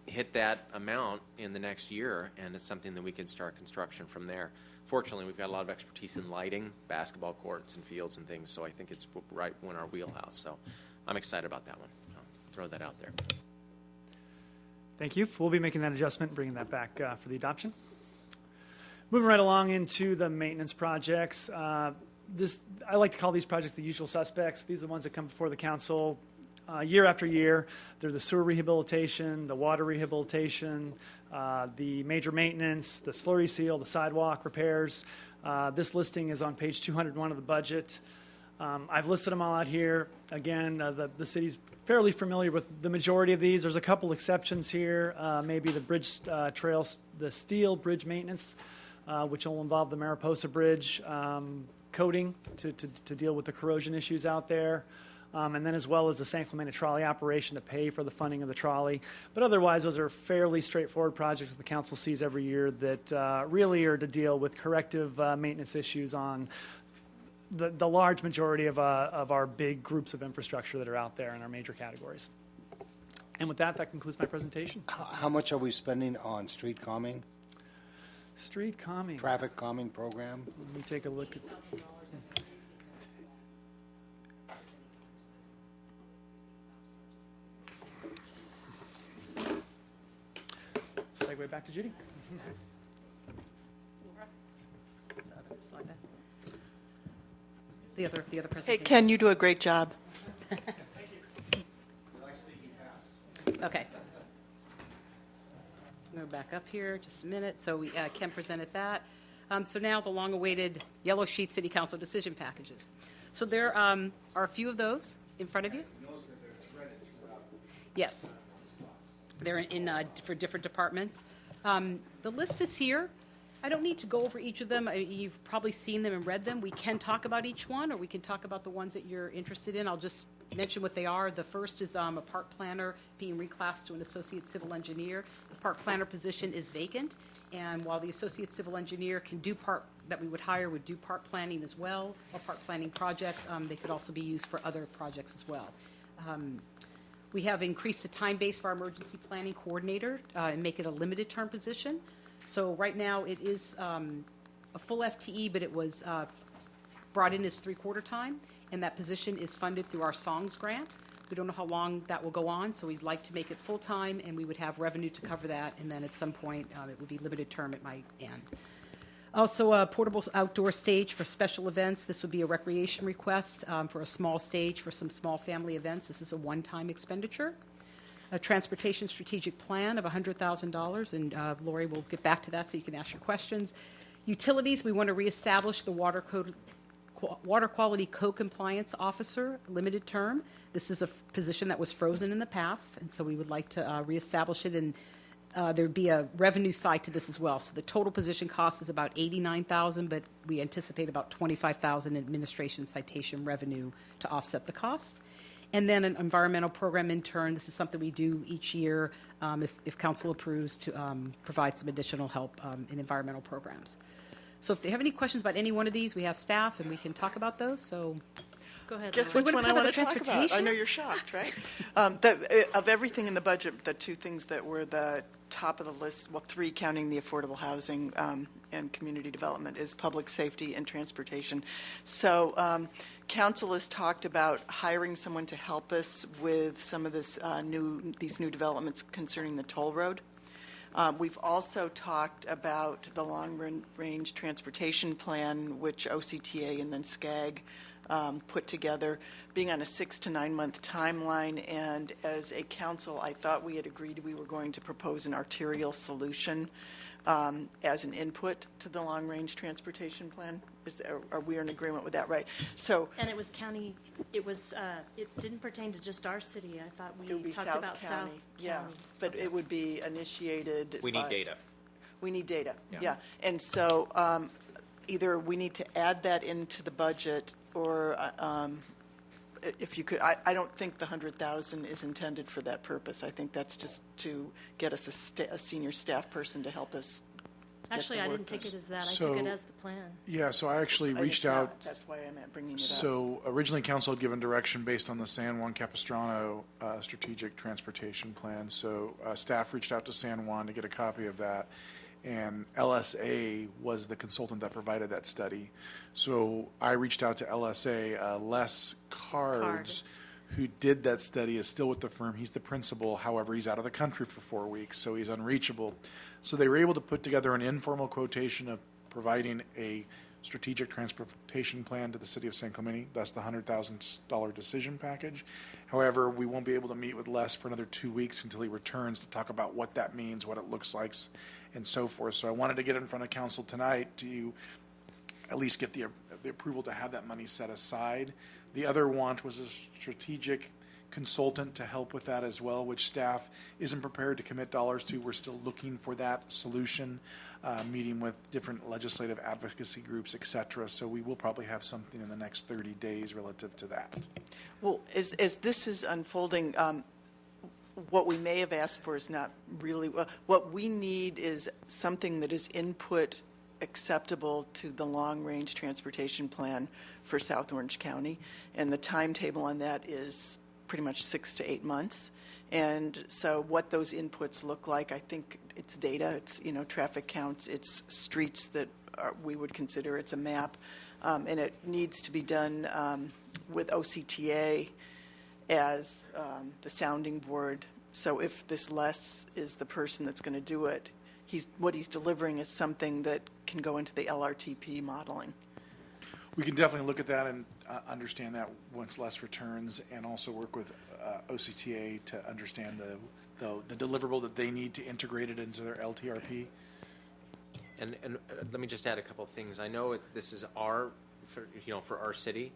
hit that amount in the next year. And it's something that we can start construction from there. Fortunately, we've got a lot of expertise in lighting, basketball courts and fields and things, so I think it's right in our wheelhouse. So I'm excited about that one. Throw that out there. Thank you. We'll be making that adjustment, bringing that back for the adoption. Moving right along into the maintenance projects. I like to call these projects the usual suspects. These are the ones that come before the council year after year. They're the sewer rehabilitation, the water rehabilitation, the major maintenance, the slurry seal, the sidewalk repairs. This listing is on page 201 of the budget. I've listed them all out here. Again, the city's fairly familiar with the majority of these. There's a couple exceptions here. Maybe the bridge trails, the steel bridge maintenance, which will involve the Mariposa Bridge coating to deal with the corrosion issues out there. And then as well as the San Clemente trolley operation to pay for the funding of the trolley. But otherwise, those are fairly straightforward projects that the council sees every year that really are to deal with corrective maintenance issues on the large majority of our big groups of infrastructure that are out there in our major categories. And with that concludes my presentation. How much are we spending on street calming, Street calming. traffic calming program? Let me take a look at. Segue back to Judy. The other Hey, presentation. Ken, you do a great job. Okay. Let's move back up here just a minute. So Ken presented that. So now the long-awaited yellow sheet city council decision packages. So there are a few of those in front of you. Yes. They're in for different departments. The list is here. I don't need to go over each of them. You've probably seen them and read them. We can talk about each one, or we can talk about the ones that you're interested in. I'll just mention what they are. The first is a park planner being reclassed to an associate civil engineer. The park planner position is vacant, and while the associate civil engineer can do that we would hire would do park planning as well, or park planning projects, they could also be used for other projects as well. We have increased the time base for our emergency planning coordinator and make it a limited term position. So right now it is a full FTE, but it was brought in as 3/4 time, and that position is funded through our SONGS grant. We don't know how long that will go on, so we'd like to make it full-time, and we would have revenue to cover that, and then at some point it would be limited term at my end. Also, a portable outdoor stage for special events. This would be a recreation request for a small stage for some small family events. This is a one-time expenditure. A transportation strategic plan of $100,000, and Lori will get back to that so you can ask your questions. Utilities, we want to reestablish the water quality co-compliance officer, limited term. This is a position that was frozen in the past, and so we would like to reestablish it, and there'd be a revenue side to this as well. So the total position cost is about $89,000, but we anticipate about $25,000 in administration citation revenue to offset the cost. And then an environmental program intern. This is something we do each year if council approves to provide some additional help in environmental programs. So if they have any questions about any one of these, we have staff and we can talk about those. So go ahead. Guess Laura. which one I want to talk about? transportation? I know you're shocked, right? Of everything in the budget, the two things that were the top of the list, well, three counting the affordable housing and community development, is public safety and transportation. So council has talked about hiring someone to help us with some of these new developments concerning the toll road. We've also talked about the long-range transportation plan, which OCTA and then SCAG put together, being on a 6 to 9 month timeline. And as a council, I thought we had agreed we were going to propose an arterial solution as an input to the long-range transportation plan. Are we in agreement with that, right? So, And it was county, it didn't pertain to just our city. I thought it would we be talked South about South County. County. Yeah, but it would be initiated. We need by- data. We need data, Yeah. yeah. And so either we need to add that into the budget, or if you could, I don't think the 100,000 is intended for that purpose. I think that's just to get us a senior staff person to help us get Actually, the I work didn't take done. it as that. I So- took it as the plan. Yeah, so I actually And reached it's not. out. That's why I'm bringing it up. So originally, council had given direction based on the San Juan Capistrano strategic transportation plan. So staff reached out to San Juan to get a copy of that, and LSA was the consultant that provided that study. So I reached out to LSA. Les Cards, who did that study, is still with the firm. He's the principal. However, he's out of the country for 4 weeks, so he's unreachable. So they were able to put together an informal quotation of providing a strategic transportation plan to the city of San Clemente, thus the $100,000 decision package. However, we won't be able to meet with Les for another 2 weeks until he returns to talk about what that means, what it looks like, and so forth. So I wanted to get in front of council tonight to at least get the approval to have that money set aside. The other want was a strategic consultant to help with that as well, which staff isn't prepared to commit dollars to. We're still looking for that solution, meeting with different legislative advocacy groups, et cetera. So we will probably have something in the next 30 days relative to that. Well, as this is unfolding, what we may have asked for is not really, what we need is something that is input acceptable to the long-range transportation plan for South Orange County. And the timetable on that is pretty much 6 to 8 months. And so what those inputs look like, I think it's data, it's, traffic counts, it's streets that we would consider, it's a map. And it needs to be done with OCTA as the sounding board. So if this Les is the person that's going to do it, what he's delivering is something that can go into the LRTP modeling. We can definitely look at that and understand that once Les returns, and also work with OCTA to understand the deliverable that they need to integrate it into their LTRP. And let me just add a couple of things. I know this is for our city,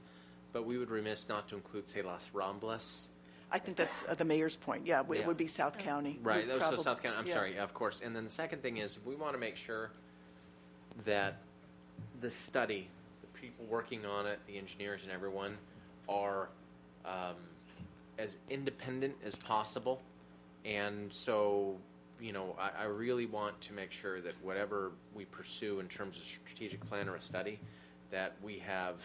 but we would remiss not to include, say, Las Ramblas. I think that's the mayor's point. Yeah, it Yeah. would be South County. Right, We'd so South County, I'm yeah. sorry, of course. And then the second thing is, we want to make sure that the study, the people working on it, the engineers and everyone, are as independent as possible. And so, I really want to make sure that whatever we pursue in terms of strategic plan or a study, that we have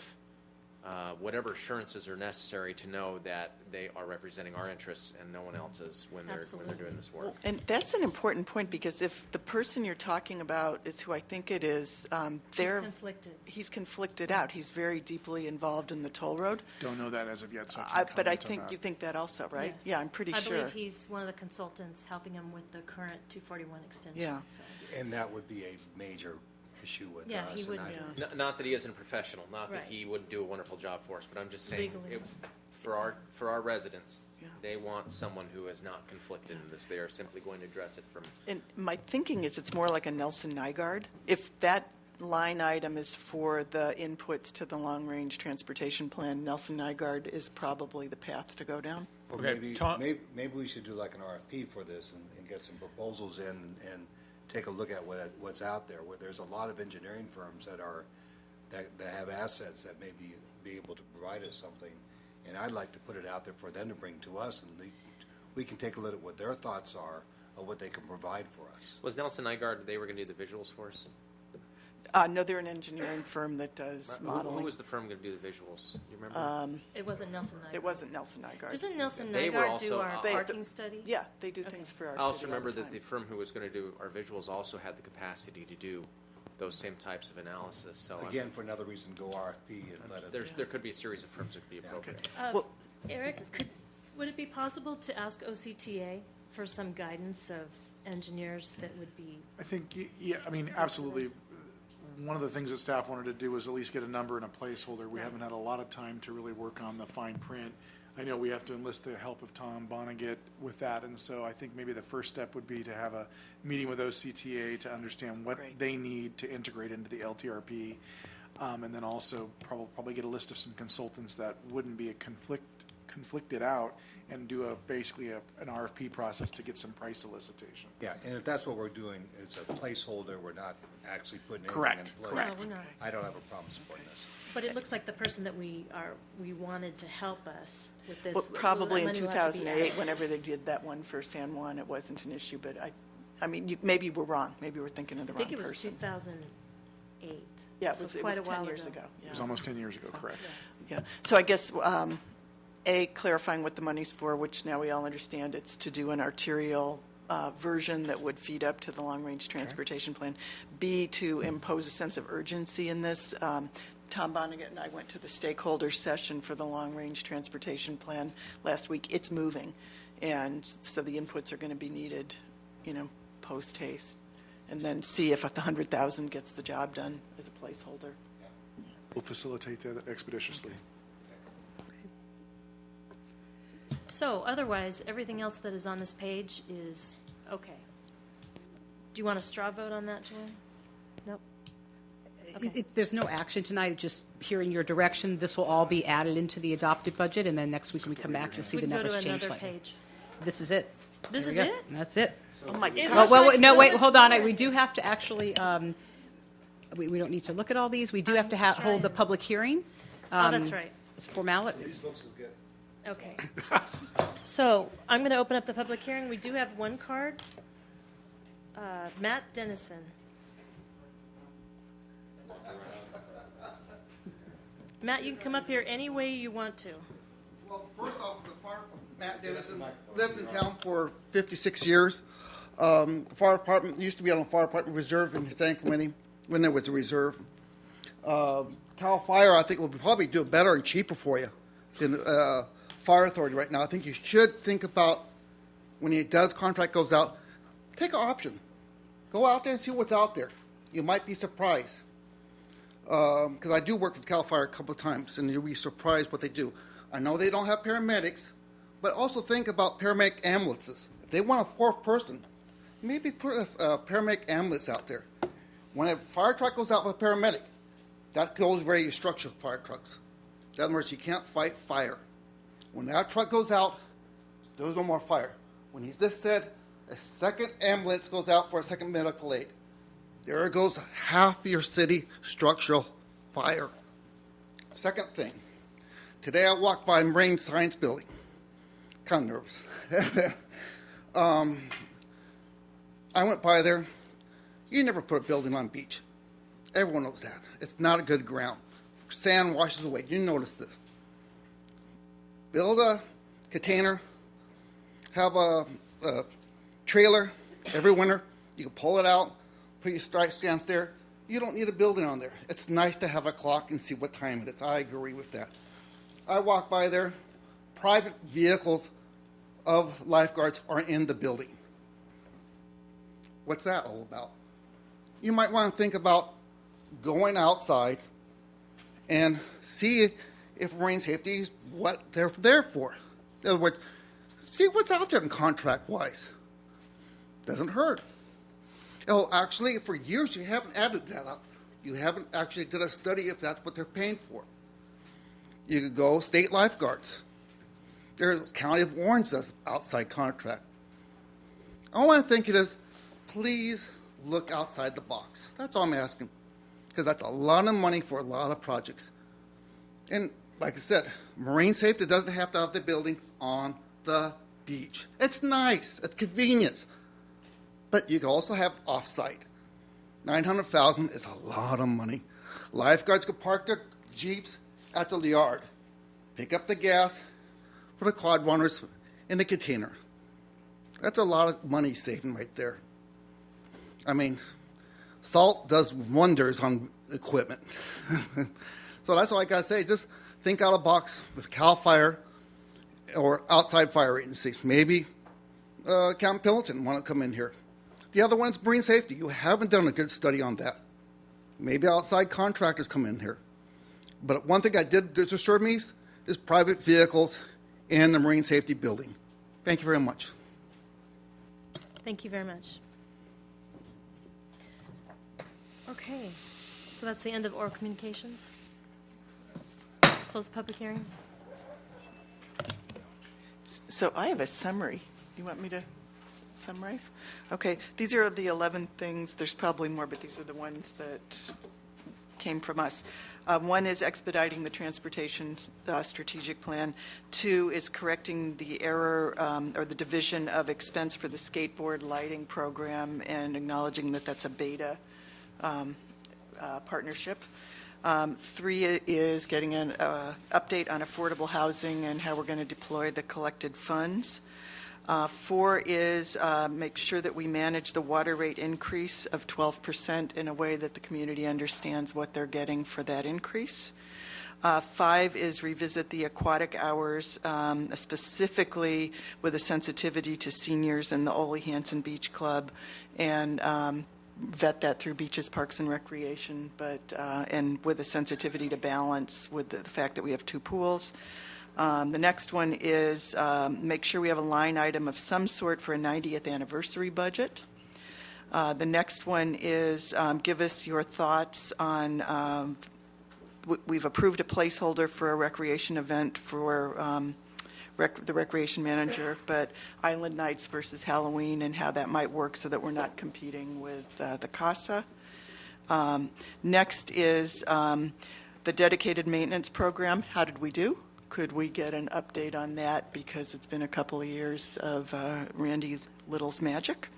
whatever assurances are necessary to know that they are representing our interests and no one else's when they're doing this work. And that's an important point, because if the person you're talking about is who I think it is, he's conflicted out. He's very deeply involved in the toll road. Don't know that as of yet, so I can't But I comment on think that. you think that also, right? Yes. Yeah, I'm pretty sure. I believe he's one of the consultants helping him with the current 241 extension. Yeah. So. And that would be a major issue with Yeah, us. he would, and I- Not that he isn't professional, not that Right. he wouldn't do a wonderful job for us, but I'm just saying, Legally. for our residents, Yeah. they want someone who is not conflicted in this. They are simply going to address it from. And my thinking is it's more like a Nelson Nygaard. If that line item is for the inputs to the long-range transportation plan, Nelson Nygaard is probably the path to go down. Or Okay, maybe, Tom- maybe we should do like an RFP for this and get some proposals in and take a look at what's out there, where there's a lot of engineering firms that have assets that may be able to provide us something. And I'd like to put it out there for them to bring to us, and we can take a look at what their thoughts are of what they can provide for us. Was Nelson Nygaard, they were going to do the visuals for us? No, they're an engineering firm that does modeling. Who was the firm going to do the visuals? You remember? It wasn't Nelson Nygaard. It wasn't Nelson Nygaard. Doesn't Nelson They were Nygaard do also- our They- parking study? Yeah, they do things for our I city also all remember the that the time. firm who was going to do our visuals also had the capacity to do those same types of analysis. So Again, for another reason, go RFP and let it. there could be a series of firms that could be appropriate. Well- Eric, would it be possible to ask OCTA for some guidance of, engineers that would be, I think, yeah, I mean, absolutely. One of the things that staff wanted to do was at least get a number and a placeholder. We haven't had a lot of time to really work on the fine print. I know we have to enlist the help of Tom Vonnegut with that, and so I think maybe the first step would be to have a meeting with OCTA to understand what they need to integrate into the LTRP, and then also probably get a list of some consultants that wouldn't be conflicted out, and do basically an RFP process to get some price solicitation. Yeah, and if that's what we're doing, it's a placeholder, we're not actually putting anything Correct, in place. correct. No, we're not. I don't have a problem supporting this. but it looks like the person that we wanted to help us with this. Well, probably in money will have to be 2008, added. whenever they did that one for San Juan, it wasn't an issue, but I mean, maybe we're wrong. Maybe we're thinking of the I wrong think it was person. 2008. Yeah, So it was quite a 10 while years ago. ago. It was almost 10 years ago, correct. Yeah, so I guess, clarifying what the money's for, which now we all understand, it's to do an arterial version that would feed up to the long-range transportation plan. B, to impose a sense of urgency in this. Tom Vonnegut and I went to the stakeholder session for the long-range transportation plan last week. It's moving, and so the inputs are going to be needed, post haste. And then see if the 100,000 gets the job done as a placeholder. We'll facilitate that expeditiously. So otherwise, everything else that is on this page is okay. Do you want a straw vote on that, Joanne? Nope. Okay. There's no action tonight, just hearing your direction. This will all be added into the adopted budget, and then next week when we come back, you'll see We the can go numbers to change another slightly. page. This is it. This There is we go. it? That's it. Oh, my It God. looks like No, so wait, much hold on. more. We do have to actually, we don't need to look at all these. We do have to hold the public hearing. Oh, that's right. It's formality. Okay. So I'm going to open up the public hearing. We do have one card. Matt Dennison. Matt, you can come up here any way you want to. Well, first off, Matt Dennison, lived in town for 56 years. The fire department used to be on a fire department reserve in San Clemente when there was a reserve. Cal Fire, I think, will probably do it better and cheaper for you than Fire Authority right now. I think you should think about when it does contract goes out, take an option. Go out there and see what's out there. You might be surprised. Because I do work with Cal Fire a couple of times, and you'll be surprised what they do. I know they don't have paramedics, but also think about paramedic ambulances. If they want a fourth person, maybe put a paramedic ambulance out there. When a fire truck goes out with a paramedic, that goes where you structure fire trucks. In other words, you can't fight fire. When that truck goes out, there's no more fire. When he just said a second ambulance goes out for a second medical aid, there goes half your city structural fire. Second thing, today I walked by Marine Science Building. Kind of nervous. I went by there. You never put a building on beach. Everyone knows that. It's not a good ground. Sand washes away. You notice this. Build a container, have a trailer every winter. You can pull it out, put your strike stands there. You don't need a building on there. It's nice to have a clock and see what time it is. I agree with that. I walk by there. Private vehicles of lifeguards are in the building. What's that all about? You might want to think about going outside and see if marine safety is what they're there for. In other words, see what's out there in contract-wise. Doesn't hurt. Oh, actually, for years you haven't added that up. You haven't actually did a study if that's what they're paying for. You could go state lifeguards. There's County of Orange does outside contract. All I'm thinking is, please look outside the box. That's all I'm asking, because that's a lot of money for a lot of projects. And like I said, marine safety doesn't have to have the building on the beach. It's nice. It's convenience. But you can also have off-site. $900,000 is a lot of money. Lifeguards could park their Jeeps at the yard, pick up the gas for the quad runners in the container. That's a lot of money saving right there. I mean, salt does wonders on equipment. So that's all I got to say. Just think out of the box with CAL FIRE or outside fire agencies. Maybe Camp Pendleton want to come in here. The other one is marine safety. You haven't done a good study on that. Maybe outside contractors come in here. But one thing that did disturb me is private vehicles in the marine safety building. Thank you very much. Thank you very much. Okay, so that's the end of oral communications. Close the public hearing. So I have a summary. You want me to summarize? Okay, these are the 11 things. There's probably more, but these are the ones that came from us. One is expediting the transportation strategic plan. 2 is correcting the error or the division of expense for the skateboard lighting program and acknowledging that that's a beta partnership. 3 is getting an update on affordable housing and how we're going to deploy the collected funds. 4 is make sure that we manage the water rate increase of 12% in a way that the community understands what they're getting for that increase. 5 is revisit the aquatic hours, specifically with a sensitivity to seniors and the Ole Hansen Beach Club, and vet that through beaches, parks, and recreation, but and with a sensitivity to balance with the fact that we have 2 pools. The next one is make sure we have a line item of some sort for a 90th anniversary budget. The next one is give us your thoughts on, we've approved a placeholder for a recreation event for the recreation manager, but Island Nights versus Halloween and how that might work so that we're not competing with the CASA. Next is the dedicated maintenance program. How did we do? Could we get an update on that, because it's been a couple of years of Randy Little's magic.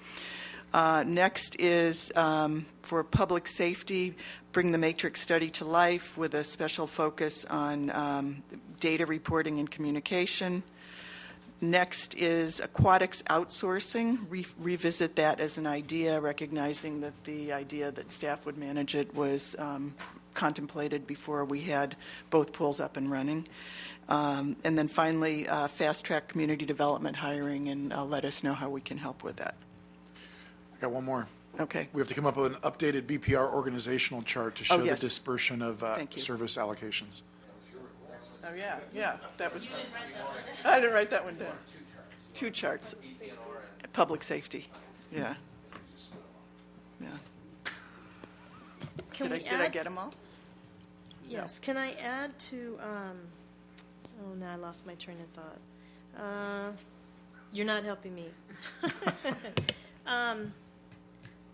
Next is for public safety, bring the matrix study to life with a special focus on data reporting and communication. Next is aquatics outsourcing, revisit that as an idea, recognizing that the idea that staff would manage it was contemplated before we had both pools up and running. And then finally, fast-track community development hiring, and let us know how we can help with that. I got one more. Okay. We have to come up with an updated BPR organizational chart to show yes. the dispersion of Thank you. service allocations. Oh, yeah, that was, I didn't write that one down. 2 charts. Public safety, yeah. Can Did we I add- get them all? Yes, can I add to, oh, now I lost my train of thought. You're not helping me. What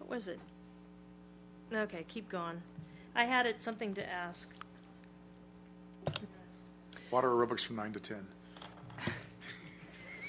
was it? Okay, keep going. I had something to ask. Water aerobics from 9 to 10.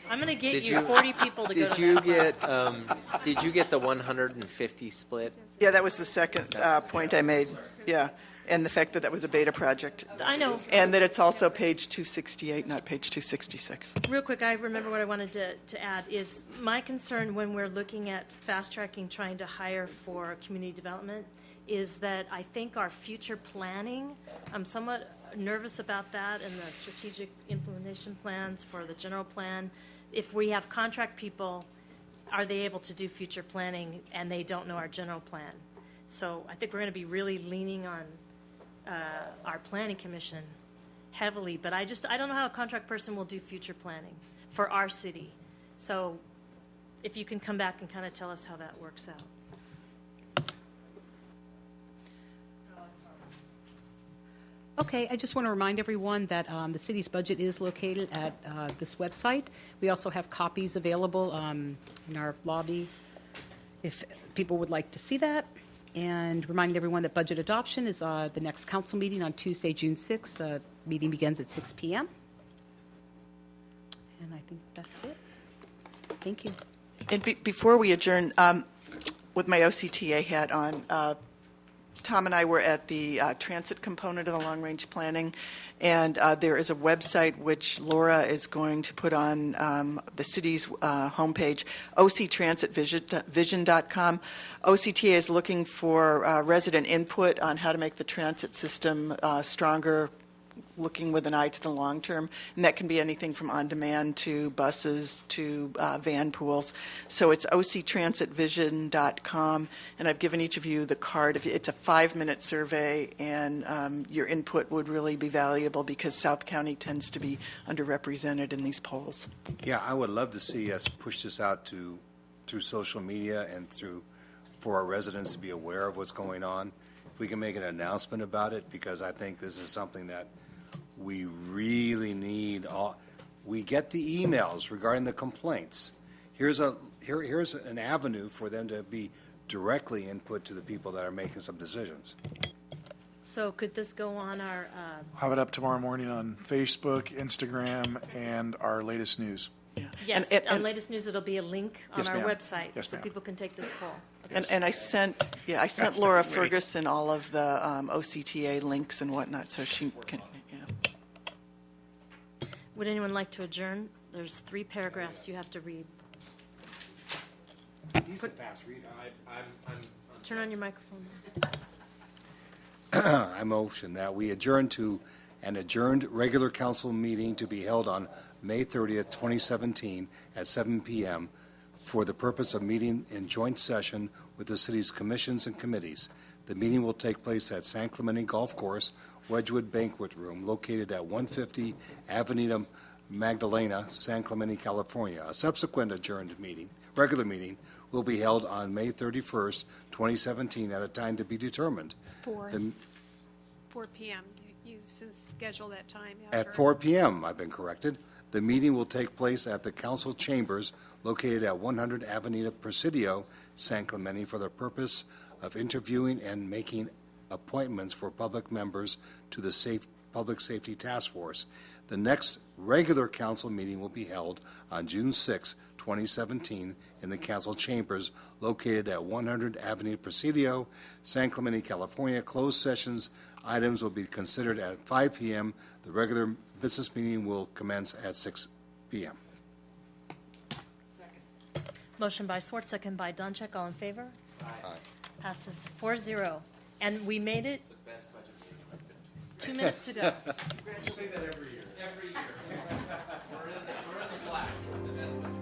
I'm going to get Did you you- 40 people to go to that class. Did you get the 150 split? Yeah, that was the second point I made, yeah. And the fact that that was a beta project. I know. And that it's also page 268, not page 266. Real quick, I remember what I wanted to add is my concern when we're looking at fast-tracking, trying to hire for community development, is that I think our future planning, I'm somewhat nervous about that and the strategic implementation plans for the general plan. If we have contract people, are they able to do future planning and they don't know our general plan? So I think we're going to be really leaning on our planning commission heavily, but I don't know how a contract person will do future planning for our city. So if you can come back and kind of tell us how that works out. Okay, I just want to remind everyone that the city's budget is located at this website. We also have copies available in our lobby if people would like to see that. And reminding everyone that budget adoption is the next council meeting on Tuesday, June 6th. The meeting begins at 6 p.m. And I think that's it. Thank you. And before we adjourn, with my OCTA hat on, Tom and I were at the transit component of the long-range planning, and there is a website which Laura is going to put on the city's homepage, octransitvision.com. OCTA is looking for resident input on how to make the transit system stronger, looking with an eye to the long term, and that can be anything from on-demand to buses to van pools. So it's octransitvision.com, and I've given each of you the card. It's a 5-minute survey, and your input would really be valuable because South County tends to be underrepresented in these polls. Yeah, I would love to see us push this out through social media and for our residents to be aware of what's going on. If we can make an announcement about it, because I think this is something that we really need. We get the emails regarding the complaints. Here's an avenue for them to be directly input to the people that are making some decisions. So could this go on our, Have it up tomorrow morning on Facebook, Instagram, and our latest news. yes, And- on latest news, it'll be a link on Yes, our ma'am. web-site, Yes, so ma'am. people can take this poll. And I sent Laura Ferguson all of the OCTA links and whatnot, so she can. Yeah. Would anyone like to adjourn? There's 3 paragraphs you have to read. He's a fast reader. Turn on your microphone. I motion that we adjourn to an adjourned regular council meeting to be held on May 30th, 2017 at 7 p.m. for the purpose of meeting in joint session with the city's commissions and committees. The meeting will take place at San Clemente Golf Course, Wedgwood Banquet Room, located at 150 Avenida Magdalena, San Clemente, California. A subsequent adjourned regular meeting, will be held on May 31st, 2017 at a time to be determined. 4 The- p.m. You've since scheduled that time. At 4 p.m., I've been corrected. The meeting will take place at the council chambers located at 100 Avenida Presidio, San Clemente, for the purpose of interviewing and making appointments for public members to the Public Safety Task Force. The next regular council meeting will be held on June 6, 2017, in the council chambers located at 100 Avenida Presidio, San Clemente, California. Closed sessions items will be considered at 5 p.m. The regular business meeting will commence at 6 p.m. Motion by Swartz, second by Doncheck. All in favor? Aye. Passes 4-0. And we made it. 2 minutes to go. You say that every year. Every year. We're in the black. It's the best budget.